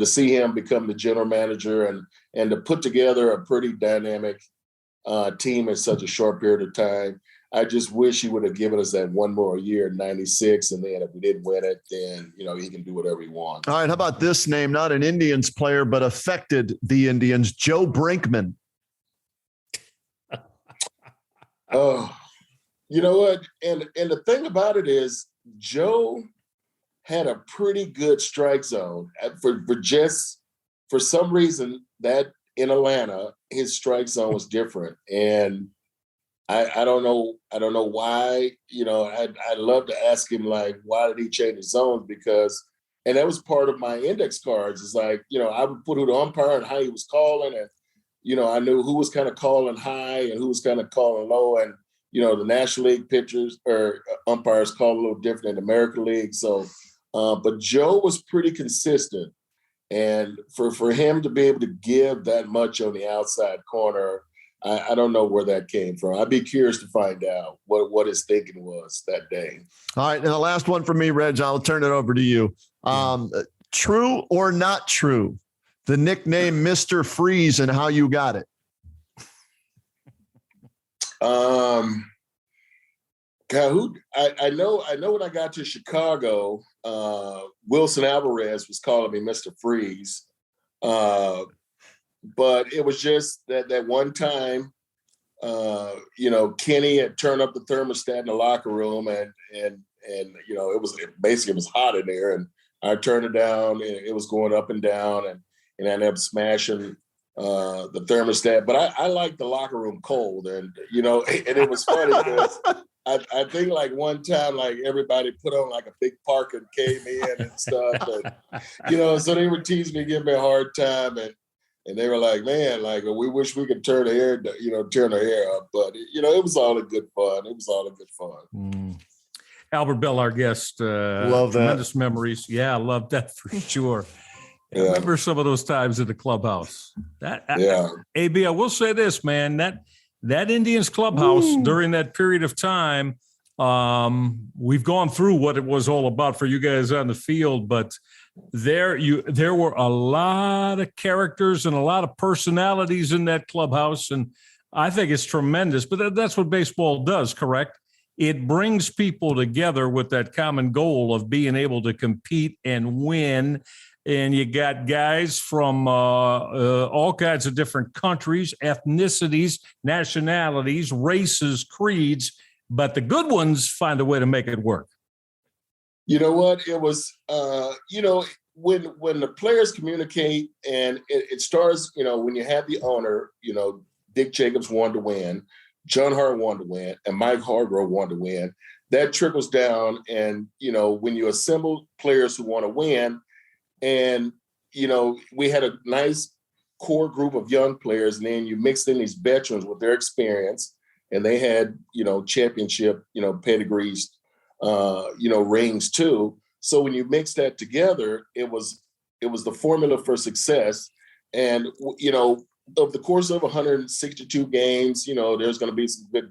see him become the general manager and to put together a pretty dynamic team in such a short period of time. I just wish he would have given us that one more year in '96, and then if we didn't win it, then he can do whatever he wants. All right, how about this name? Not an Indians player, but affected the Indians. Joe Brinkman. Oh, you know what? And the thing about it is, Joe had a pretty good strike zone. For some reason that in Atlanta, his strike zone was different, and I don't know why. I'd love to ask him, like, why did he change his zones? And that was part of my index cards. It's like, I would put who the umpire and how he was calling, and I knew who was kind of calling high and who was kind of calling low, and the National League pitchers or umpires call a little different in the American League. So, but Joe was pretty consistent, and for him to be able to give that much on the outside corner, I don't know where that came from. I'd be curious to find out what his thinking was that day. All right. And the last one for me, Reg, I'll turn it over to you. True or not true, the nickname Mr. Freeze and how you got it? I know when I got to Chicago, Wilson Alvarez was calling me Mr. Freeze. But it was just that one time, Kenny had turned up the thermostat in the locker room, and it was hot in there, and I turned it down, and it was going up and down, and I ended up smashing the thermostat. But I like the locker room cold, and it was funny because I think like one time, like everybody put on like a big parka and came in and stuff, and so they were teasing me, giving me a hard time, and they were like, man, like, we wish we could turn the hair up. But, it was all in good fun. Albert Belle, our guest. Love that. Tremendous memories. Yeah, I love that for sure. I remember some of those times in the clubhouse. AB, I will say this, man, that Indians clubhouse during that period of time, we've gone through what it was all about for you guys on the field, but there were a lot of characters and a lot of personalities in that clubhouse, and I think it's tremendous. But that's what baseball does, correct? It brings people together with that common goal of being able to compete and win. And you got guys from all kinds of different countries, ethnicities, nationalities, races, creeds, but the good ones find a way to make it work. You know what? It was, when the players communicate and it starts, when you have the owner, Dick Jacobs wanted to win, John Hart wanted to win, and Mike Hargrove wanted to win. That trickles down. And, when you assemble players who want to win, and, we had a nice core group of young players, and then you mixed in these veterans with their experience, and they had, championship, pedigrees, rings too. So when you mix that together, it was the formula for success. And, of the course of 162 games, there's going to be some good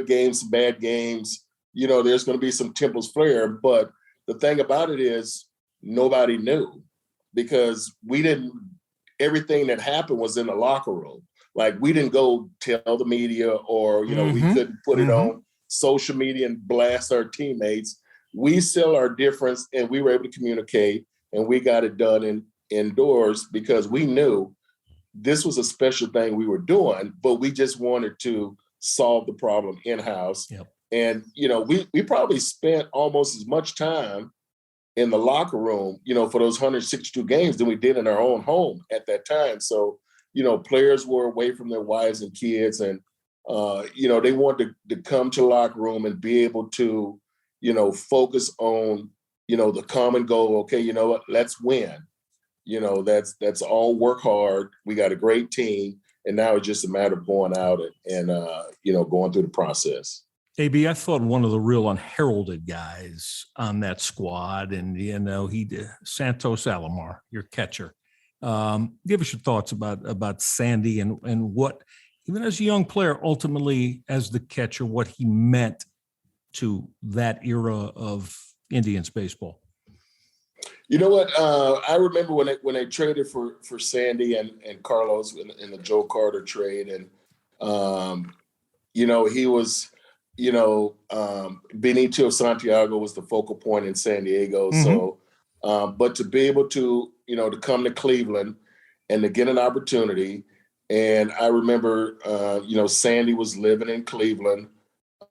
games, some bad games, there's going to be some tempers flare. But the thing about it is, nobody knew, because everything that happened was in the locker room. Like, we didn't go tell the media, or, we couldn't put it on social media and blast our teammates. We sell our difference, and we were able to communicate, and we got it done indoors, because we knew this was a special thing we were doing, but we just wanted to solve the problem in-house. Yep. And, we probably spent almost as much time in the locker room, for those 162 games than we did in our own home at that time. So, players were away from their wives and kids, and, they wanted to come to the locker room and be able to, focus on, the common goal. Okay, you know what? Let's win. That's all, work hard. We got a great team, and now it's just a matter of going out and going through the process. AB, I thought one of the real unheralded guys on that squad, and he did, Santos Alomar, your catcher. Give us your thoughts about Sandy and what, even as a young player, ultimately as the catcher, what he meant to that era of Indians baseball. You know what? I remember when they traded for Sandy and Carlos in the Joe Carter trade, and he was. Benito Santiago was the focal point in San Diego. Mm-hmm. So, but to be able to, to come to Cleveland and to get an opportunity. And I remember, Sandy was living in Cleveland.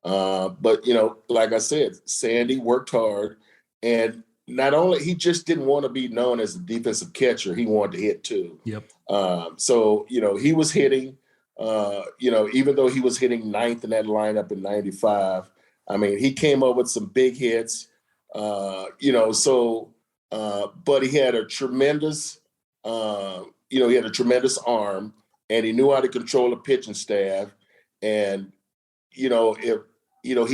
But, like I said, Sandy worked hard, and not only, he just didn't want to be known as a defensive catcher. He wanted to hit too. Yep. So, he was hitting. Even though he was hitting ninth in that lineup in 95, I mean, he came up with some big hits, but he had a tremendous, arm, and he knew how to control the pitching staff. And, he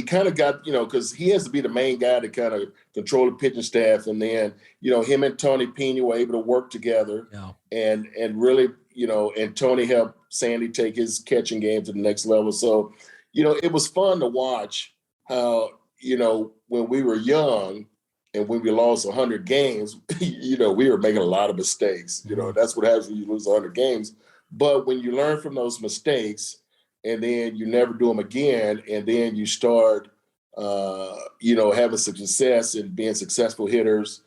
kind of got, because he has to be the main guy to kind of control the pitching staff. And then, him and Tony Pena were able to work together and really, and Tony helped Sandy take his catching game to the next level. So, it was fun to watch how, when we were young and when we lost 100 games, we were making a lot of mistakes. That's what happens when you lose 100 games. But when you learn from those mistakes, and then you never do them again, and then you start, having some success and being successful hitters,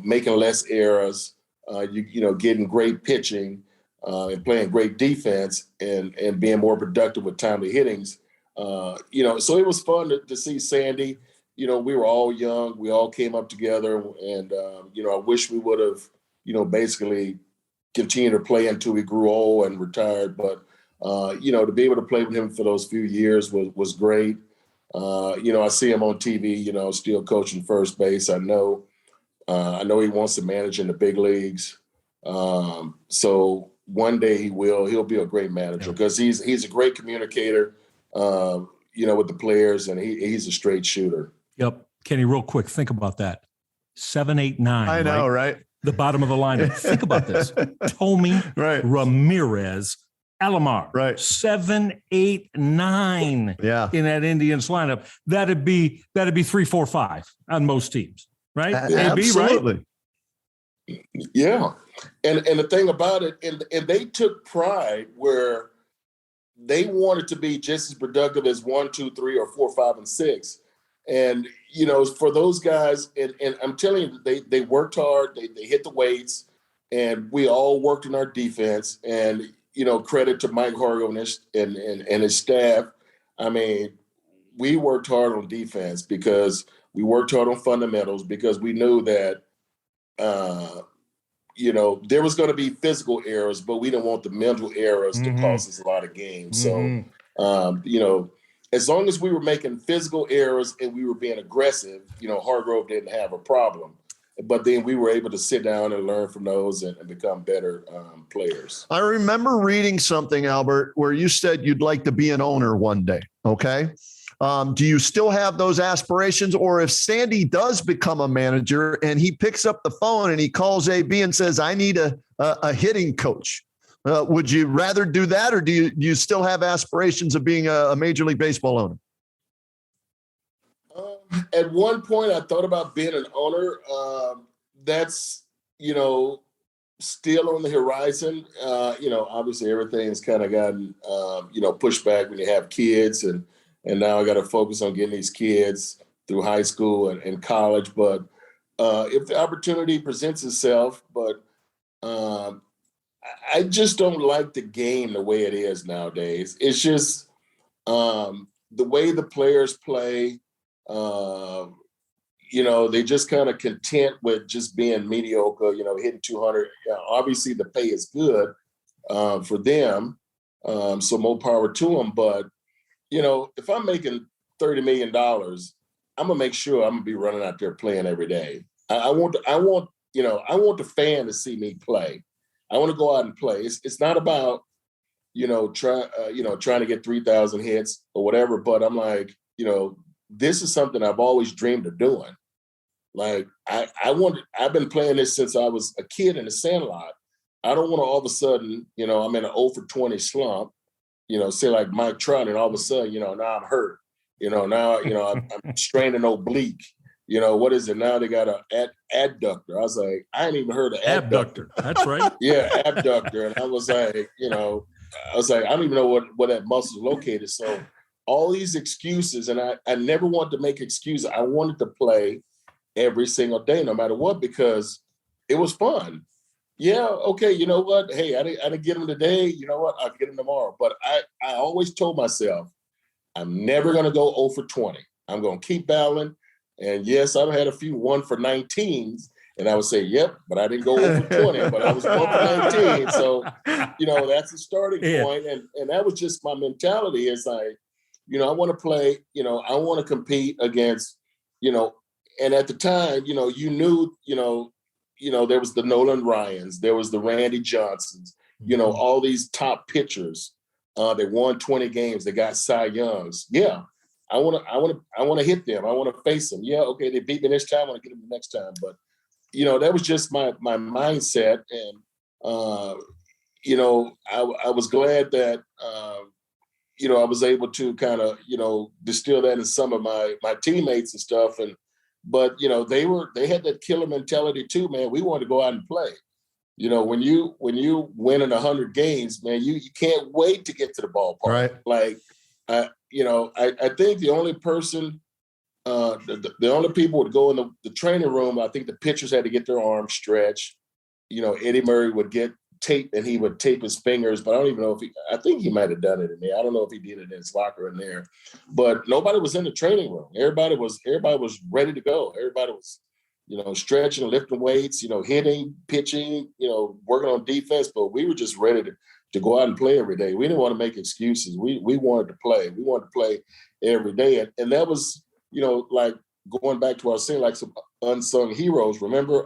making less errors, getting great pitching, and playing great defense, and being more productive with timely hittings. So it was fun to see Sandy. We were all young. We all came up together, and, I wish we would have, basically continued to play until we grew old and retired. But, to be able to play with him for those few years was great. I see him on TV, still coaching first base. I know he wants to manage in the big leagues. So one day he'll be a great manager, because he's a great communicator, with the players, and he's a straight shooter. Yep. Kenny, real quick, think about that. 7, 8, 9. I know, right? The bottom of the lineup. Think about this. Tommy, right. Ramirez, Alomar. Right. 7, 8, 9 Yeah. in that Indians lineup. That'd be 3, 4, 5 on most teams, right? Absolutely. Right? Yeah. And the thing about it, and they took pride where they wanted to be just as productive as 1, 2, 3, or 4, 5, and 6. And, for those guys, and I'm telling you, they worked hard, they hit the weights, and we all worked on our defense. And, credit to Mike Hargo and his staff. I mean, we worked hard on defense because we worked hard on fundamentals because we knew that, there was going to be physical errors, but we didn't want the mental errors to cost us a lot of games. So, as long as we were making physical errors and we were being aggressive, Hargrove didn't have a problem. But then we were able to sit down and learn from those and become better players. I remember reading something, Albert, where you said you'd like to be an owner one day. Okay. Do you still have those aspirations? Or if Sandy does become a manager and he picks up the phone and he calls AB and says, I need a hitting coach, would you rather do that? Or do you still have aspirations of being a Major League Baseball owner? At one point, I thought about being an owner. That's, still on the horizon. Obviously everything's kind of gotten, pushed back when you have kids. And now I got to focus on getting these kids through high school and college. But if the opportunity presents itself, but I just don't like the game the way it is nowadays. It's just the way the players play. They just kind of content with just being mediocre, hitting 200. Obviously, the pay is good for them, so more power to them. But, if I'm making $30 million, I'm going to make sure I'm going to be running out there playing every day. I want the fan to see me play. I want to go out and play. It's not about, trying to get 3,000 hits or whatever, but I'm like, this is something I've always dreamed of doing. Like I've been playing this since I was a kid in the Sandlot. I don't want to all of a sudden, I'm in an 0 for 20 slump, say like Mike Trout, and all of a sudden, now I'm hurt. Now, I'm straining an oblique. What is it? Now they got an adductor. I was like, I ain't even heard of abductor. That's right. Yeah, abductor. And I was like, I don't even know what that muscle is located. So all these excuses, and I never wanted to make excuses. I wanted to play every single day, no matter what, because it was fun. Yeah, okay, you know what? Hey, I didn't get them today. You know what? I'll get them tomorrow. But I always told myself, I'm never going to go 0 for 20. I'm going to keep battling. And yes, I've had a few 1 for 19s, and I would say, yep, but I didn't go 0 for 20, but I was 1 for 19. So, that's the starting point. And that was just my mentality is like, I want to play, I want to compete against, and at the time, you knew, there was the Nolan Ryans, there was the Randy Johnsons, all these top pitchers. They won 20 games. They got Cy Youngs. Yeah, I want to hit them. I want to face them. Yeah, okay, they beat me this time. I want to get them the next time. But that was just my mindset, and I was glad that I was able to kind of distill that in some of my teammates and stuff. But they had that killer mentality too, man. We wanted to go out and play. When you win in 100 games, man, you can't wait to get to the ballpark. Right. Like, I think the only person, the only people would go in the training room. I think the pitchers had to get their arms stretched. Eddie Murray would get tape and he would tape his fingers, but I don't even know I think he might have done it in there. I don't know if he did it in his locker in there, but nobody was in the training room. Everybody was ready to go. Everybody was, stretching, lifting weights, hitting, pitching, working on defense, but we were just ready to go out and play every day. We didn't want to make excuses. We wanted to play. We wanted to play every day. And that was, like going back to what I was saying, like some unsung heroes. Remember,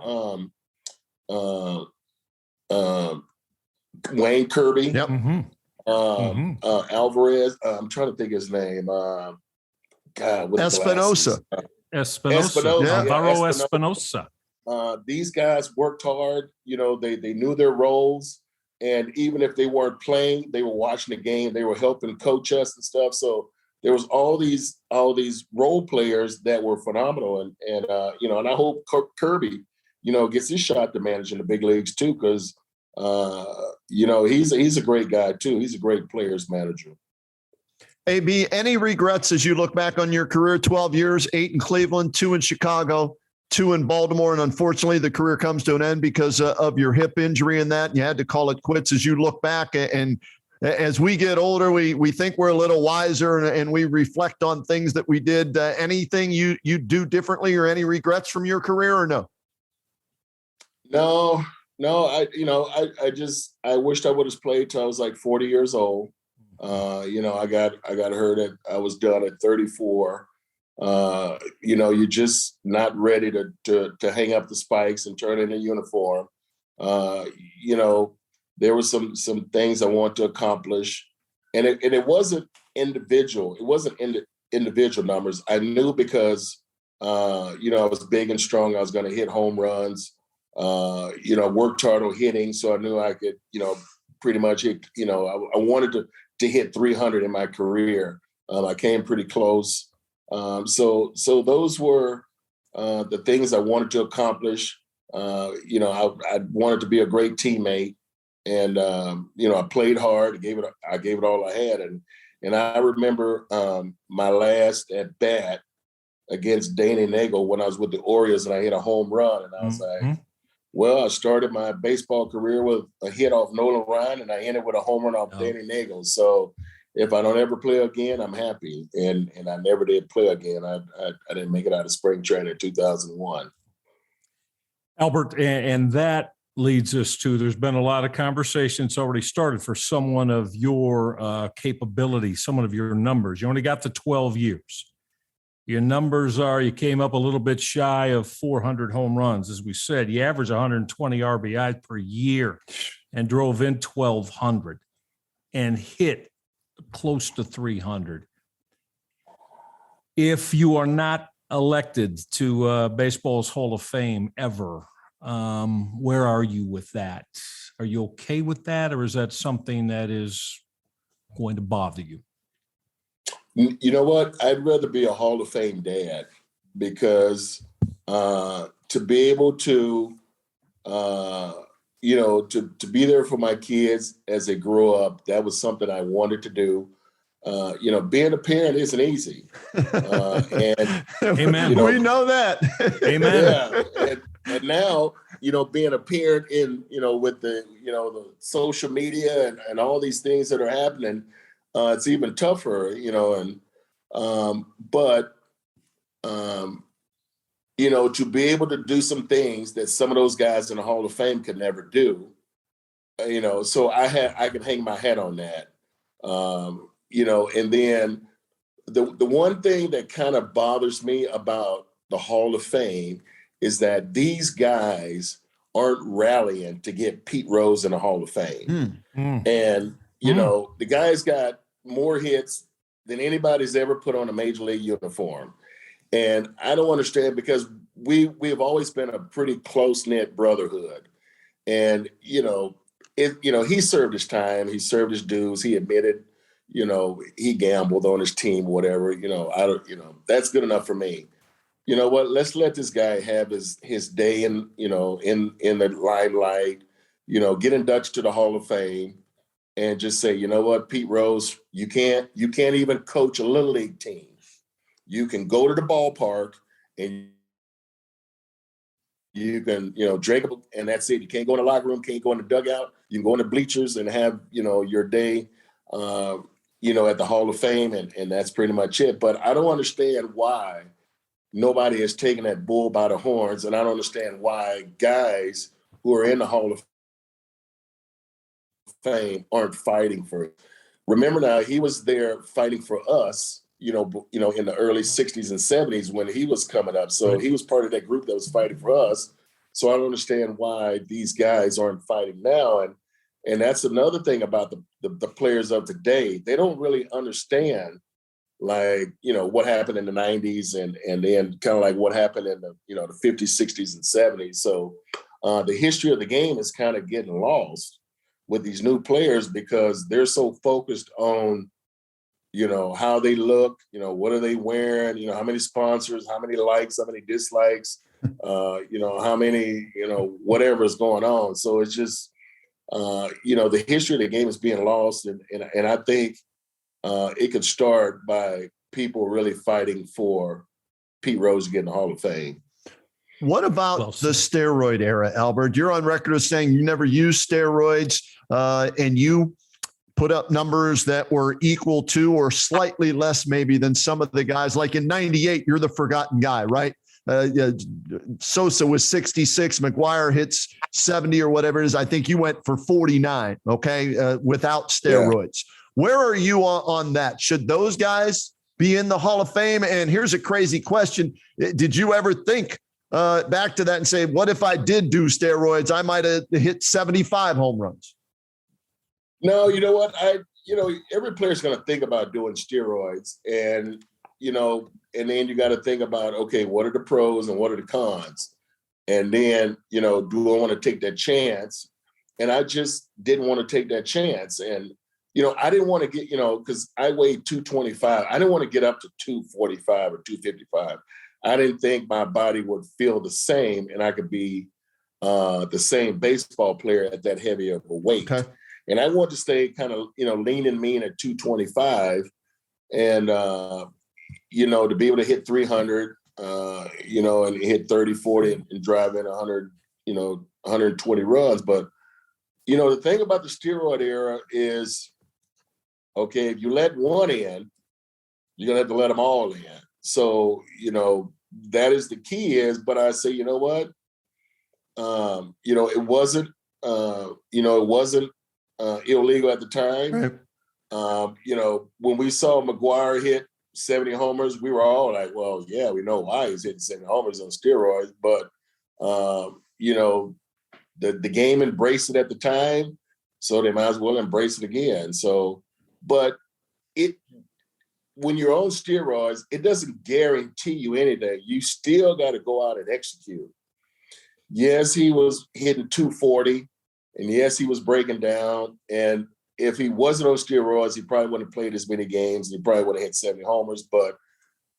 Wayne Kirby, yep. Alvarez. I'm trying to think of his name. God, Espinosa. Espinosa. Alvaro Espinosa. These guys worked hard. They knew their roles. And even if they weren't playing, they were watching the game. They were helping coach us and stuff. So there was all these role players that were phenomenal. And I hope Kirby, gets his shot to manage in the big leagues too, because he's a great guy too. He's a great players manager. AB, any regrets as you look back on your career? 12 years, 8 in Cleveland, 2 in Chicago, 2 in Baltimore, and unfortunately the career comes to an end because of your hip injury and that. You had to call it quits. As you look back, and as we get older, we think we're a little wiser and we reflect on things that we did. Anything you do differently or any regrets from your career or no? No, I wished I would have played till I was like 40 years old. I got hurt I was done at 34. You're just not ready to hang up the spikes and turn in a uniform. There were some things I want to accomplish, and it wasn't individual. It wasn't individual numbers. I knew because I was big and strong. I was going to hit home runs. I worked hard on hitting, so I knew I could, pretty much hit. I wanted to hit 300 in my career. I came pretty close. So those were the things I wanted to accomplish. I wanted to be a great teammate, and I played hard. I gave it all I had, and I remember my last at bat against Danny Nagel when I was with the Orioles, and I hit a home run, and I was like, well, I started my baseball career with a hit off Nolan Ryan, and I ended with a home run off Danny Nagel. So if I don't ever play again, I'm happy. And I never did play again. I didn't make it out of spring training in 2001. Albert, and that leads us to, there's been a lot of conversations already started for someone of your capability, someone of your numbers. You only got the 12 years. Your numbers are, you came up a little bit shy of 400 home runs. As we said, you average 120 RBI per year and drove in 1,200 and hit close to 300. If you are not elected to baseball's Hall of Fame ever, where are you with that? Are you okay with that, or is that something that is going to bother you? You know what? I'd rather be a Hall of Fame dad, because to be able to, to be there for my kids as they grow up, that was something I wanted to do. Being a parent isn't easy. And amen. We know that. Amen. Yeah. And now, being a parent in, with the social media and all these things that are happening, it's even tougher, to be able to do some things that some of those guys in the Hall of Fame could never do, so I can hang my hat on that. And then the one thing that kind of bothers me about the Hall of Fame is that these guys aren't rallying to get Pete Rose in the Hall of Fame. And, the guy's got more hits than anybody's ever put on a major league uniform. And I don't understand, because we have always been a pretty close-knit brotherhood. And, he served his time, he served his dues, he admitted, he gambled on his team, whatever, that's good enough for me. You know what? Let's let this guy have his day in the limelight, get inducted to the Hall of Fame, and just say, you know what, Pete Rose, you can't even coach a little league team. You can go to the ballpark and you can, drink, and that's it. You can't go in the locker room, can't go in the dugout. You can go in the bleachers and have, your day, at the Hall of Fame, and that's pretty much it. But I don't understand why nobody has taken that bull by the horns, and I don't understand why guys who are in the Hall of Fame aren't fighting for it. Remember now, he was there fighting for us, in the early 60s and 70s when he was coming up. So he was part of that group that was fighting for us. So I don't understand why these guys aren't fighting now. And that's another thing about the players of today. They don't really understand like, what happened in the 90s and then kind of like what happened in the, the 50s, 60s, and 70s. So the history of the game is kind of getting lost with these new players because they're so focused on, how they look, what are they wearing, how many sponsors, how many likes, how many dislikes, how many, whatever is going on. So it's just, the history of the game is being lost. And I think it could start by people really fighting for Pete Rose to get in the Hall of Fame. What about the steroid era, Albert? You're on record as saying you never used steroids, and you put up numbers that were equal to or slightly less maybe than some of the guys. Like in 98, you're the forgotten guy, right? Sosa was 66. McGuire hits 70 or whatever it is. I think you went for 49, okay, without steroids. Yeah. Where are you on that? Should those guys be in the Hall of Fame? And here's a crazy question. Did you ever think back to that and say, what if I did do steroids? I might have hit 75 home runs. No, you know what? Every player's going to think about doing steroids and then you got to think about, okay, what are the pros and what are the cons? And then, do I want to take that chance? And I just didn't want to take that chance. And, I didn't want to get, because I weighed 225. I didn't want to get up to 245 or 255. I didn't think my body would feel the same and I could be the same baseball player at that heavy of a weight. Okay. And I wanted to stay kind of, lean and mean at 225 and, to be able to hit 300, and hit 30, 40 and drive in 100, 120 runs. But, the thing about the steroid era is, okay, if you let one in, you're going to have to let them all in. So, that is the key is, but I say, you know what? It wasn't illegal at the time. Right. When we saw McGuire hit 70 homers, we were all like, well, yeah, we know why he's hitting 70 homers on steroids, but the game embraced it at the time, so they might as well embrace it again. So, but when you're on steroids, it doesn't guarantee you anything. You still got to go out and execute. Yes, he was hitting 240, and yes, he was breaking down. And if he wasn't on steroids, he probably wouldn't have played as many games. He probably would have hit 70 homers. But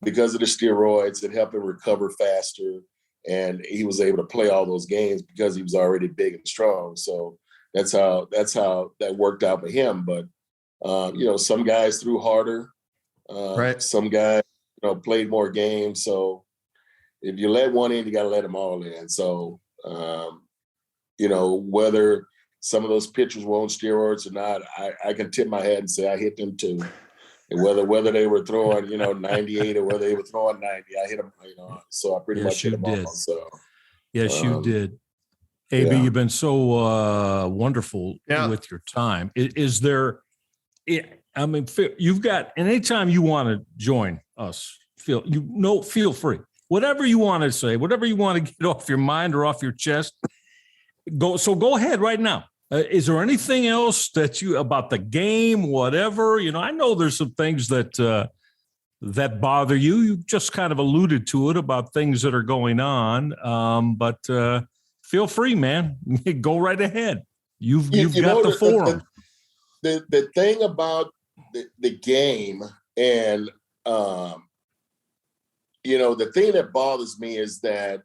because of the steroids, it helped him recover faster, and he was able to play all those games because he was already big and strong. So that's how that worked out for him. But some guys threw harder. Right. Some guys, played more games. So if you let one in, you got to let them all in. So, whether some of those pitchers were on steroids or not, I can tip my head and say I hit them too. And whether they were throwing, 98 or whether they were throwing 90, I hit them, so I pretty much hit them all. So, yes, you did. AB, you've been so wonderful with your time. Is there, Phil, you've got, and anytime you want to join us, feel free. Whatever you want to say, whatever you want to get off your mind or off your chest, go ahead right now. Is there anything else that about the game, whatever? I know there's some things that bother you. You just kind of alluded to it about things that are going on. But feel free, man. Go right ahead. You've got the forum. The thing about the game and, the thing that bothers me is that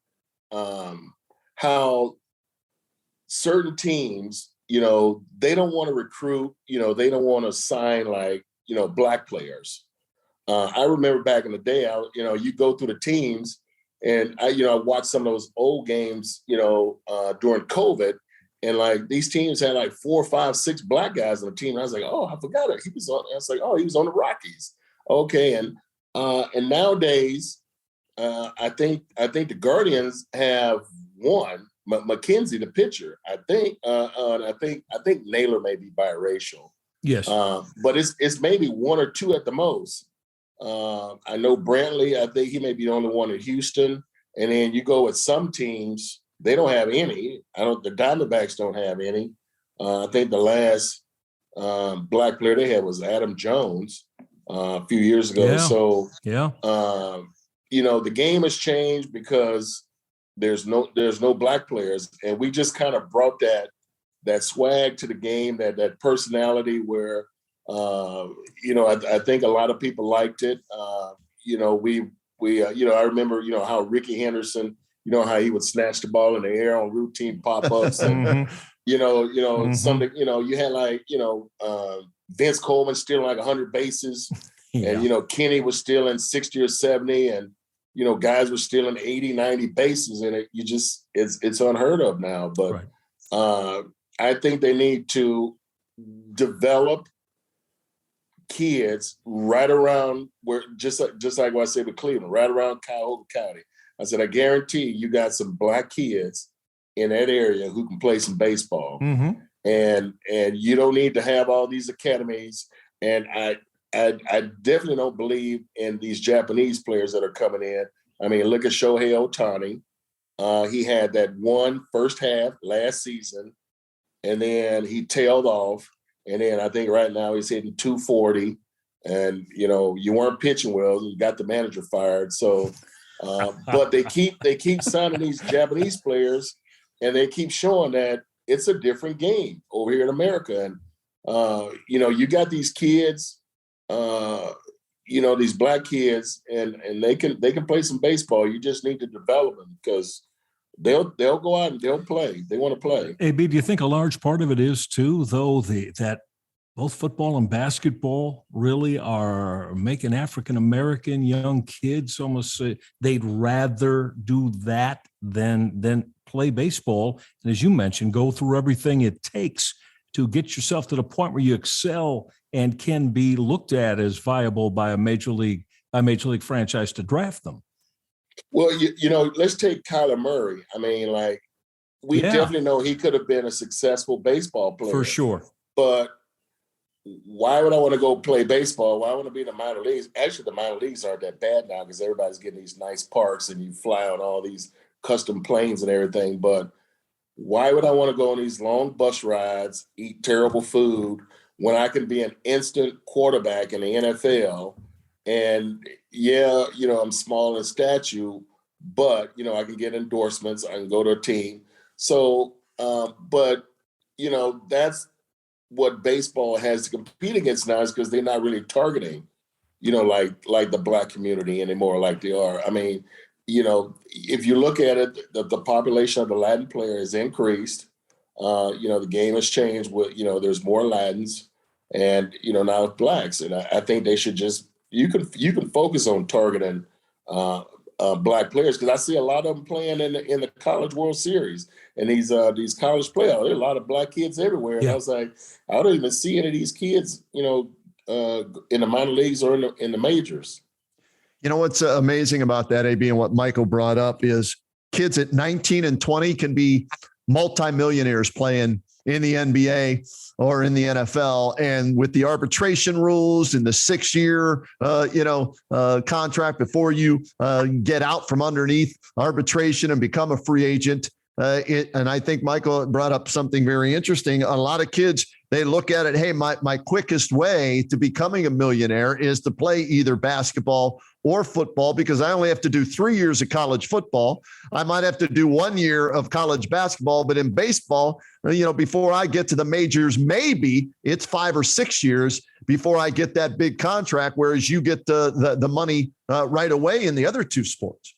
how certain teams, they don't want to recruit, they don't want to sign black players. I remember back in the day, you go through the teams and I watched some of those old games, during COVID, and these teams had 4, 5, 6 black guys on the team. And I was like, oh, I forgot it. He was on the Rockies. Okay. And nowadays, I think the Guardians have one, McKenzie, the pitcher. I think Naylor may be biracial. Yes. But it's maybe 1 or 2 at the most. I know Brantley, I think he may be the only one in Houston. And then you go with some teams, they don't have any. The Diamondbacks don't have any. I think the last black player they had was Adam Jones. a few years ago. Yeah. So, Yeah. The game has changed because there's no black players, and we just kind of brought that swag to the game, that personality where, I think a lot of people liked it. I remember, how Ricky Henderson, how he would snatch the ball in the air on routine pop-ups and, something, you had like, Vince Coleman stealing like 100 bases and, Kenny was stealing 60 or 70 and, guys were stealing 80, 90 bases and it's unheard of now. But I think they need to develop kids right around where, just like what I said with Cleveland, right around Cuyahoga County. I said, I guarantee you got some black kids in that area who can play some baseball. Mm-hmm. And you don't need to have all these academies. And I definitely don't believe in these Japanese players that are coming in. I mean, look at Shohei Ohtani. He had that one first half last season, and then he tailed off. And then I think right now he's hitting 240. And, you weren't pitching well. You got the manager fired. So, but they keep signing these Japanese players, and they keep showing that it's a different game over here in America. And, you got these kids, these black kids, and they can play some baseball. You just need to develop them because they'll go out and they'll play. They want to play. AB, do you think a large part of it is too, though, that both football and basketball really are making African-American young kids almost they'd rather do that than play baseball. And as you mentioned, go through everything it takes to get yourself to the point where you excel and can be looked at as viable by a major league franchise to draft them. Well, let's take Kyler Murray. I mean, like, we definitely know he could have been a successful baseball player. For sure. But why would I want to go play baseball? Why want to be in the minor leagues? Actually, the minor leagues aren't that bad now because everybody's getting these nice parks and you fly on all these custom planes and everything. But why would I want to go on these long bus rides, eat terrible food, when I can be an instant quarterback in the NFL? And I'm small in stature, but, I can get endorsements. I can go to a team. So, that's what baseball has to compete against now is because they're not really targeting, like the black community anymore like they are. I mean, if you look at it, the population of the Latin player has increased. The game has changed with, there's more Latins and, now it's blacks. And I think they should just, you can focus on targeting black players because I see a lot of them playing in the College World Series and these college players. There are a lot of black kids everywhere. And I was like, I don't even see any of these kids, in the minor leagues or in the majors. What's amazing about that, AB, and what Michael brought up is kids at 19 and 20 can be multimillionaires playing in the NBA or in the NFL. And with the arbitration rules and the 6-year, contract before you get out from underneath arbitration and become a free agent. And I think Michael brought up something very interesting. A lot of kids, they look at it, hey, my quickest way to becoming a millionaire is to play either basketball or football because I only have to do 3 years of college football. I might have to do 1 year of college basketball, but in baseball, before I get to the majors, maybe it's 5 or 6 years before I get that big contract, whereas you get the money right away in the other two sports.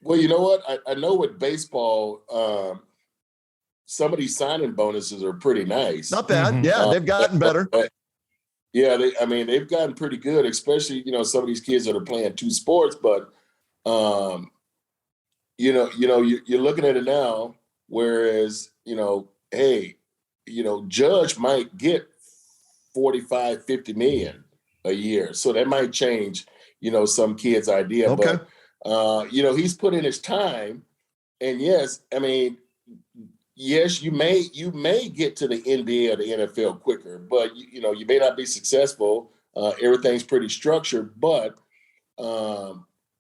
Well, you know what? I know with baseball, some of these signing bonuses are pretty nice. Not bad. Mm-hmm. Yeah, they've gotten better. They've gotten pretty good, especially, some of these kids that are playing two sports. But, you're looking at it now, whereas, Judge might get 45, 50 million a year. So that might change, some kids' idea. Okay. But, he's put in his time. And yes, you may get to the NBA or the NFL quicker, but you may not be successful. Everything's pretty structured, but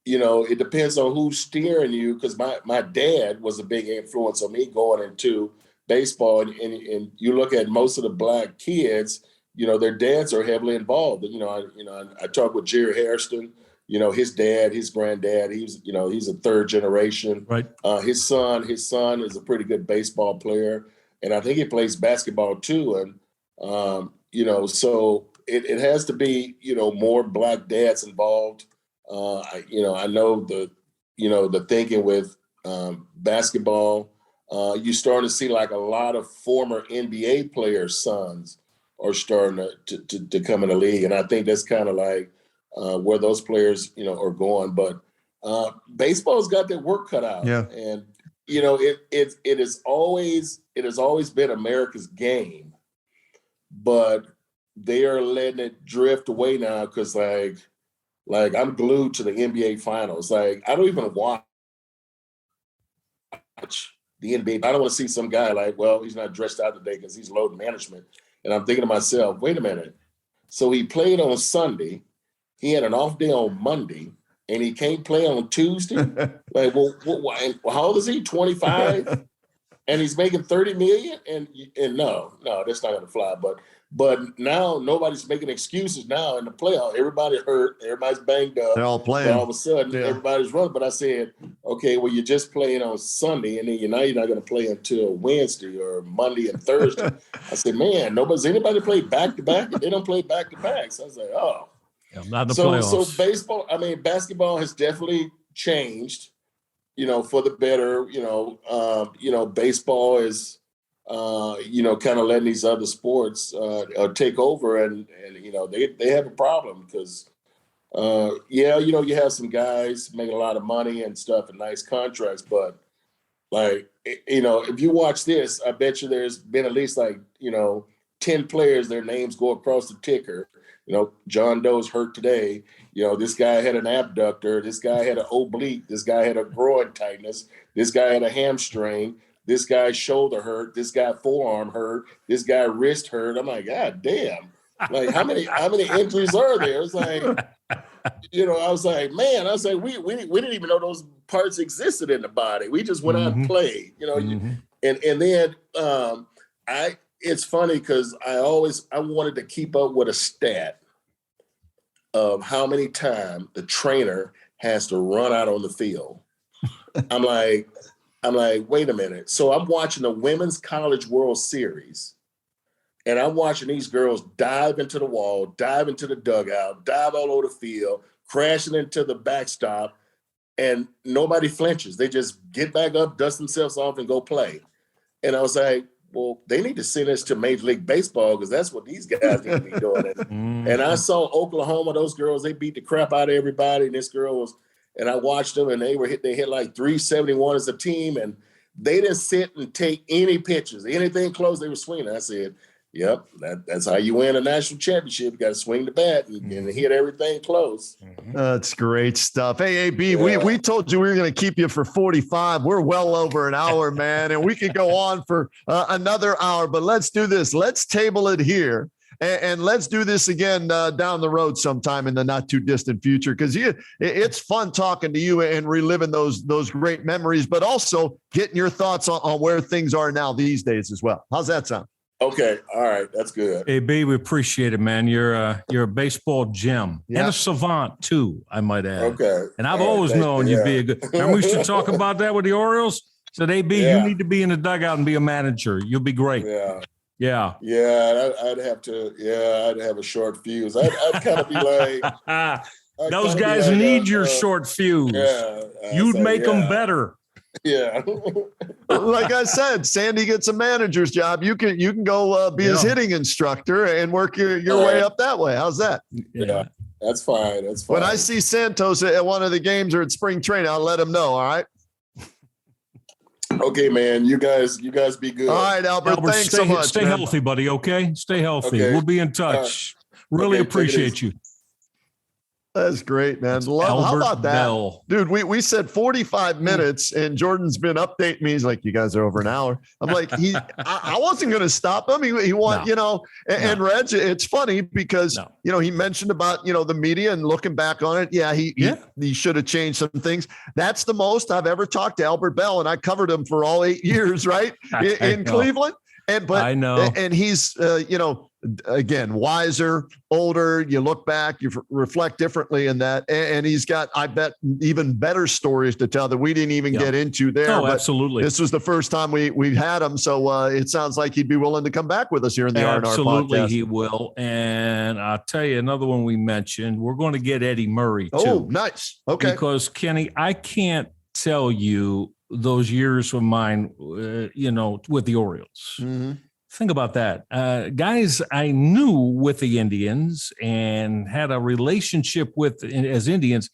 it depends on who's steering you. Because my dad was a big influence on me going into baseball, and you look at most of the black kids, their dads are heavily involved. I talked with Jerry Hairston, his dad, his granddad, he's a third generation. Right. His son is a pretty good baseball player. And I think he plays basketball too. And, so it has to be, more Black dads involved. I know the thinking with basketball, you're starting to see like a lot of former NBA players' sons are starting to come in the league. And I think that's kind of like where those players, are going. But baseball's got their work cut out. Yeah. And, it has always been America's game, but they are letting it drift away now because like I'm glued to the NBA finals. Like I don't even watch the NBA. I don't want to see some guy like, well, he's not dressed out today because he's load management. And I'm thinking to myself, wait a minute. So he played on Sunday. He had an off day on Monday. And he can't play on Tuesday. Like, well, how old is he? 25, and he's making $30 million. And no, that's not going to fly. But now nobody's making excuses. Now in the playoff, everybody hurt, everybody's banged up. They're all playing. All of a sudden, everybody's running. But I said, okay, well, you're just playing on Sunday, and then you're not going to play until Wednesday or Monday and Thursday. I said, man, anybody play back to back? They don't play back to back. So I was like, oh. Yeah, not the so playoffs. Basketball has definitely changed, for the better. Baseball is, kind of letting these other sports take over, and they have a problem because, you have some guys making a lot of money and stuff and nice contracts, but like, if you watch this, I bet you there's been at least 10 players, their names go across the ticker. John Doe's hurt today. This guy had an abductor. This guy had an oblique. This guy had a groin tightness. This guy had a hamstring. This guy's shoulder hurt. This guy forearm hurt. This guy wrist hurt. I'm like, God damn. Like, how many injuries are there? It's like, I was like, man, we didn't even know those parts existed in the body. We just went out and played, and then it's funny because I wanted to keep up with a stat of how many times the trainer has to run out on the field. I'm like, wait a minute. So I'm watching the Women's College World Series, and I'm watching these girls dive into the wall, dive into the dugout, dive all over the field, crashing into the backstop, and nobody flinches. They just get back up, dust themselves off, and go play. And I was like, well, they need to send this to Major League Baseball because that's what these guys need to be doing. And I saw Oklahoma, those girls, they beat the crap out of everybody. And this girl was, and I watched them, and they hit like 371 as a team, and they didn't sit and take any pitches, anything close. They were swinging. I said, yep, that's how you win a national championship. You got to swing the bat and hit everything close. That's great stuff. Hey, AB, we told you we were going to keep you for 45. We're well over an hour, man, and we could go on for another hour, but let's do this. Let's table it here. And let's do this again down the road sometime in the not too distant future, because it's fun talking to you and reliving those great memories, but also getting your thoughts on where things are now these days as well. How's that sound? Okay. All right. That's good. AB, we appreciate it, man. You're a baseball gem and a savant too, I might add. Okay. And I've always known you'd be a good. Remember we used to talk about that with the Orioles. Said, AB, you need to be in the dugout and be a manager. You'll be great. Yeah. I'd have to. I'd have a short fuse. I'd kind of be like. Those guys need your short fuse. You'd make them better. Yeah. Like I said, Sandy gets a manager's job. You can go be his hitting instructor and work your way up that way. How's that? Yeah, that's fine. That's fine. When I see Santos at one of the games or at spring training, I'll let him know. All right. Okay, man. You guys be good. All right, Albert. Thanks so much. Stay healthy, buddy. Okay. Stay healthy. Okay. We'll be in touch. Really appreciate you. That's great, man. How about that? Belle. Dude, we said 45 minutes and Jordan's been updating me. He's like, you guys are over an hour. I'm like, I wasn't going to stop him. He want, and Reg, it's funny because, he mentioned about, the media and looking back on it. Yeah, he should have changed some things. That's the most I've ever talked to Albert Belle, and I covered him for all 8 years, right? In Cleveland. I know. And he's, again, wiser, older. You look back, you reflect differently in that. And he's got, I bet, even better stories to tell that we didn't even get into there. Oh, but absolutely. This was the first time we've had him. So it sounds like he'd be willing to come back with us here in the R&R podcast. Absolutely, he will. And I'll tell you another one we mentioned. We're going to get Eddie Murray, too. Oh, nice. Okay. Because, Kenny, I can't tell you those years of mine, with the Orioles. Mm-hmm. Think about that. Guys I knew with the Indians and had a relationship with as Indians.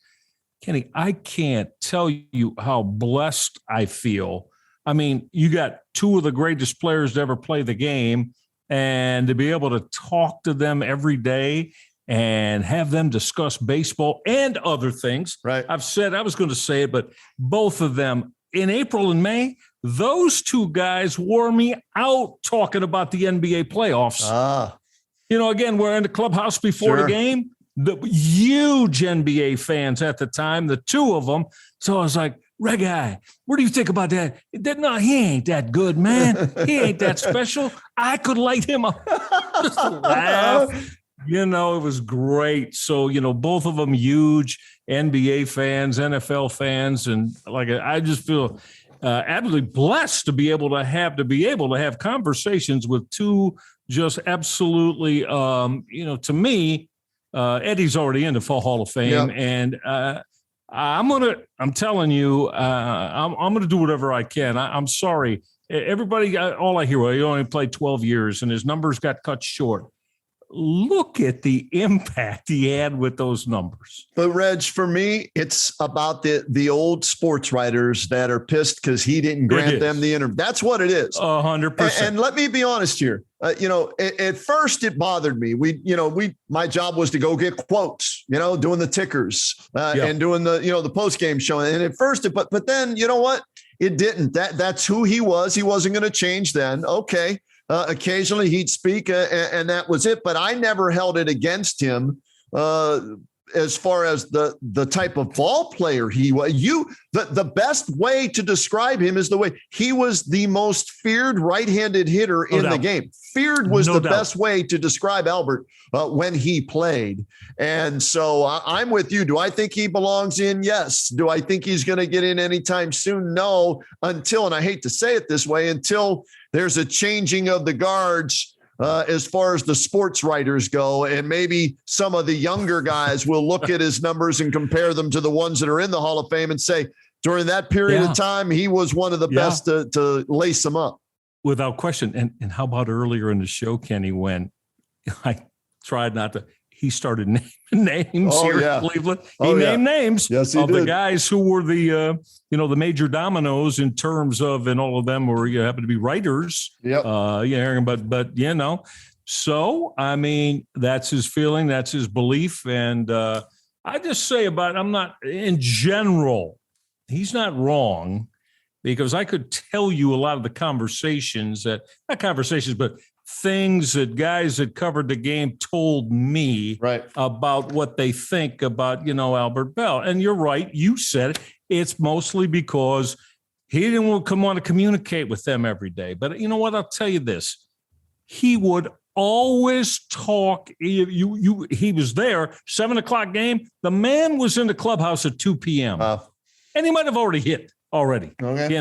Kenny, I can't tell you how blessed I feel. I mean, you got two of the greatest players to ever play the game, and to be able to talk to them every day and have them discuss baseball and other things. Right. I was going to say it, but both of them in April and May, those two guys wore me out talking about the NBA playoffs. Again, we're in the clubhouse before the game. The huge NBA fans at the time, the two of them. So I was like, Reggie, what do you think about that? No, he ain't that good, man. He ain't that special. I could light him up. Just laugh. It was great. So, both of them huge NBA fans, NFL fans. And I just feel absolutely blessed to be able to have conversations with two just absolutely, to me, Eddie's already in the Hall of Fame. Yep. And I'm telling you, I'm going to do whatever I can. I'm sorry. Everybody, all I hear, he only played 12 years and his numbers got cut short. Look at the impact he had with those numbers. But Reg, for me, it's about the old sports writers that are pissed because he didn't grant them the interview. That's what it is. 100%. And let me be honest here. At first it bothered me. My job was to go get quotes, doing the tickers and doing the post game show. And at first, but then you know what? It didn't. That's who he was. He wasn't going to change then. Okay. Occasionally he'd speak and that was it. But I never held it against him as far as the type of ball player he was. The best way to describe him is the way he was the most feared right-handed hitter in the game. Feared was the best way to describe Albert when he played. And so I'm with you. Do I think he belongs in? Yes. Do I think he's going to get in anytime soon? No, until, and I hate to say it this way, until there's a changing of the guards as far as the sports writers go. And maybe some of the younger guys will look at his numbers and compare them to the ones that are in the Hall of Fame and say, during that period of time, he was one of the best to lace them up. Without question. And how about earlier in the show, Kenny, when I tried not to, he started naming names here in Cleveland. He named names of the guys who were the major dominoes in terms of, and all of them were, happen to be writers. Yep. But so, I mean, that's his feeling. That's his belief. And I just say I'm not, in general, he's not wrong, because I could tell you a lot of the conversations but things that guys that covered the game told me about what they think about, Albert Belle. And you're right. You said it. It's mostly because he didn't want to communicate with them every day. But you know what? I'll tell you this. He would always talk. He was there, 7:00 game. The man was in the clubhouse at 2 p.m. And he might have already hit already. Okay. He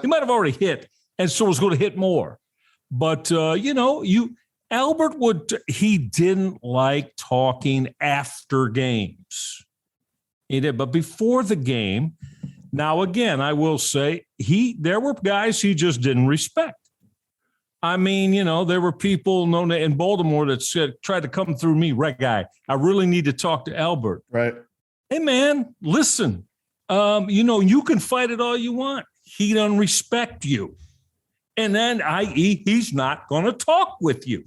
might have already hit. And so was going to hit more. But, Albert he didn't like talking after games. He did. But before the game, now, again, I will say there were guys he just didn't respect. I mean, there were people known in Baltimore that tried to come through me, I really need to talk to Albert. Right. Hey, man, listen, you can fight it all you want. He doesn't respect you. And then, i.e., he's not going to talk with you.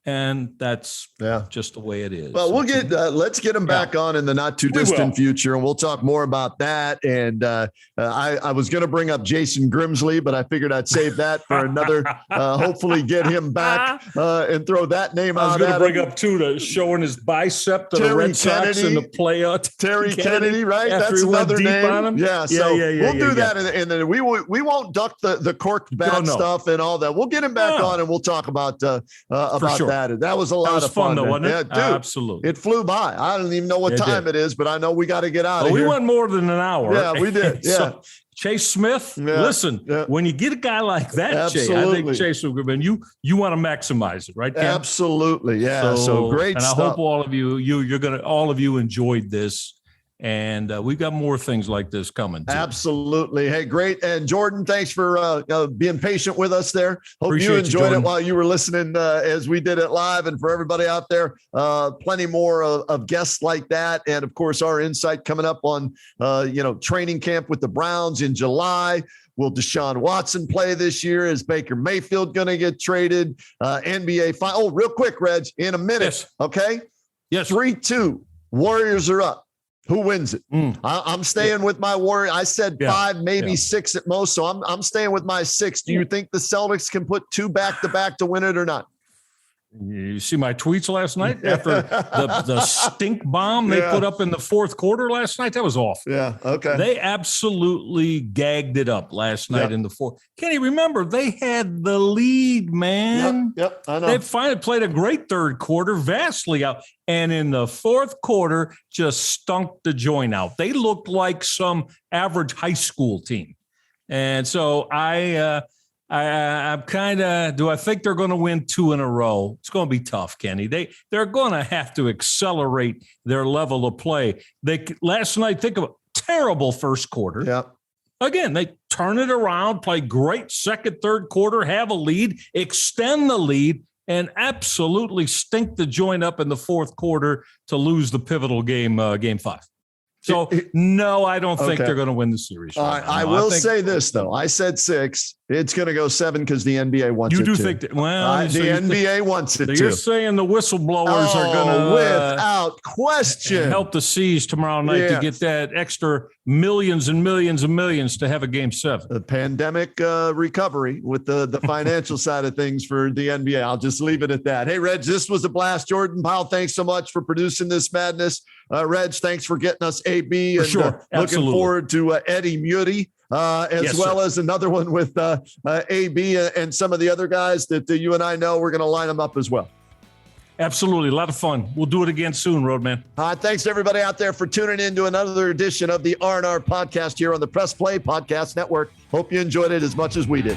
And that's just the way it is. Well, we'll get let's get him back on in the not too distant future, and we'll talk more about that. And I was going to bring up Jason Grimsley, but I figured I'd save that for another. Hopefully, get him back and throw that name out. I was going to bring up too, showing his bicep to the Red Sox in the playoff. Terry Kennedy, right? That's another name. On him. Yeah, so we'll do that, and then we won't duck the corked bat stuff and all that. We'll get him back on, and we'll talk about that. That was a lot of fun, though, wasn't it? Yeah, dude, absolutely. It flew by. I don't even know what time it is, but I know we got to get out of here. We went more than an hour. Yeah, we did. Yeah. So, Chase Smith, listen, when you get a guy like that, Chase, I think Chase will give in. You want to maximize it, right, Ken? Absolutely. Yeah. So great stuff. And I hope all of you enjoyed this. And we've got more things like this coming too. Absolutely. Hey, great. And Jordan, thanks for being patient with us there. Hope Appreciate you enjoyed it while you were listening as we did it live. And for everybody out there, plenty more of guests like that. And of course, our insight coming up on, training camp with the Browns in July. Will Deshaun Watson play this year? Is Baker Mayfield going to get traded? NBA final. Oh, real quick, Reg, in a minute. Yes. Okay. Yes. 3-2. Warriors are up. Who wins it? I'm staying with my Warrior. I said 5, maybe 6 at most. So I'm staying with my 6. Do you think the Celtics can put 2 back-to-back to win it or not? You see my tweets last night after the stink bomb they put up in the fourth quarter last night? That was awful. Yeah, okay. They absolutely gagged it up last night in the fourth. Kenny, remember, they had the lead, man. Yep, I know. They finally played a great third quarter, vastly out. And in the fourth quarter, just stunk the joint out. They looked like some average high school team. And so I'm kind of, do I think they're going to win 2 in a row? It's going to be tough, Kenny. They're going to have to accelerate their level of play. Last night, think of a terrible first quarter. Yeah. Again, they turn it around, play great second, third quarter, have a lead, extend the lead, and absolutely stink the joint up in the fourth quarter to lose the pivotal game, game 5. So, no, I don't think they're going to win the series. Right I will say this, though. I said 6. It's going to go 7 because the NBA wants it to. You do think that? Well, the NBA wants it to. You're saying the whistleblowers are going to, without question, help the C's tomorrow night to get that extra millions and millions and millions to have a game 7. The pandemic recovery with the financial side of things for the NBA. I'll just leave it at that. Hey, Reg, this was a blast. Jordan Powell, thanks so much for producing this madness. Reg, thanks for getting us AB. And looking forward to Eddie Muti. As another one with AB and some of the other guys that you and I know. We're going to line them up as well. Absolutely. A lot of fun. We'll do it again soon, Roadman. Thanks to everybody out there for tuning in to another edition of the R&R podcast here on the Press Play Podcast Network. Hope you enjoyed it as much as we did.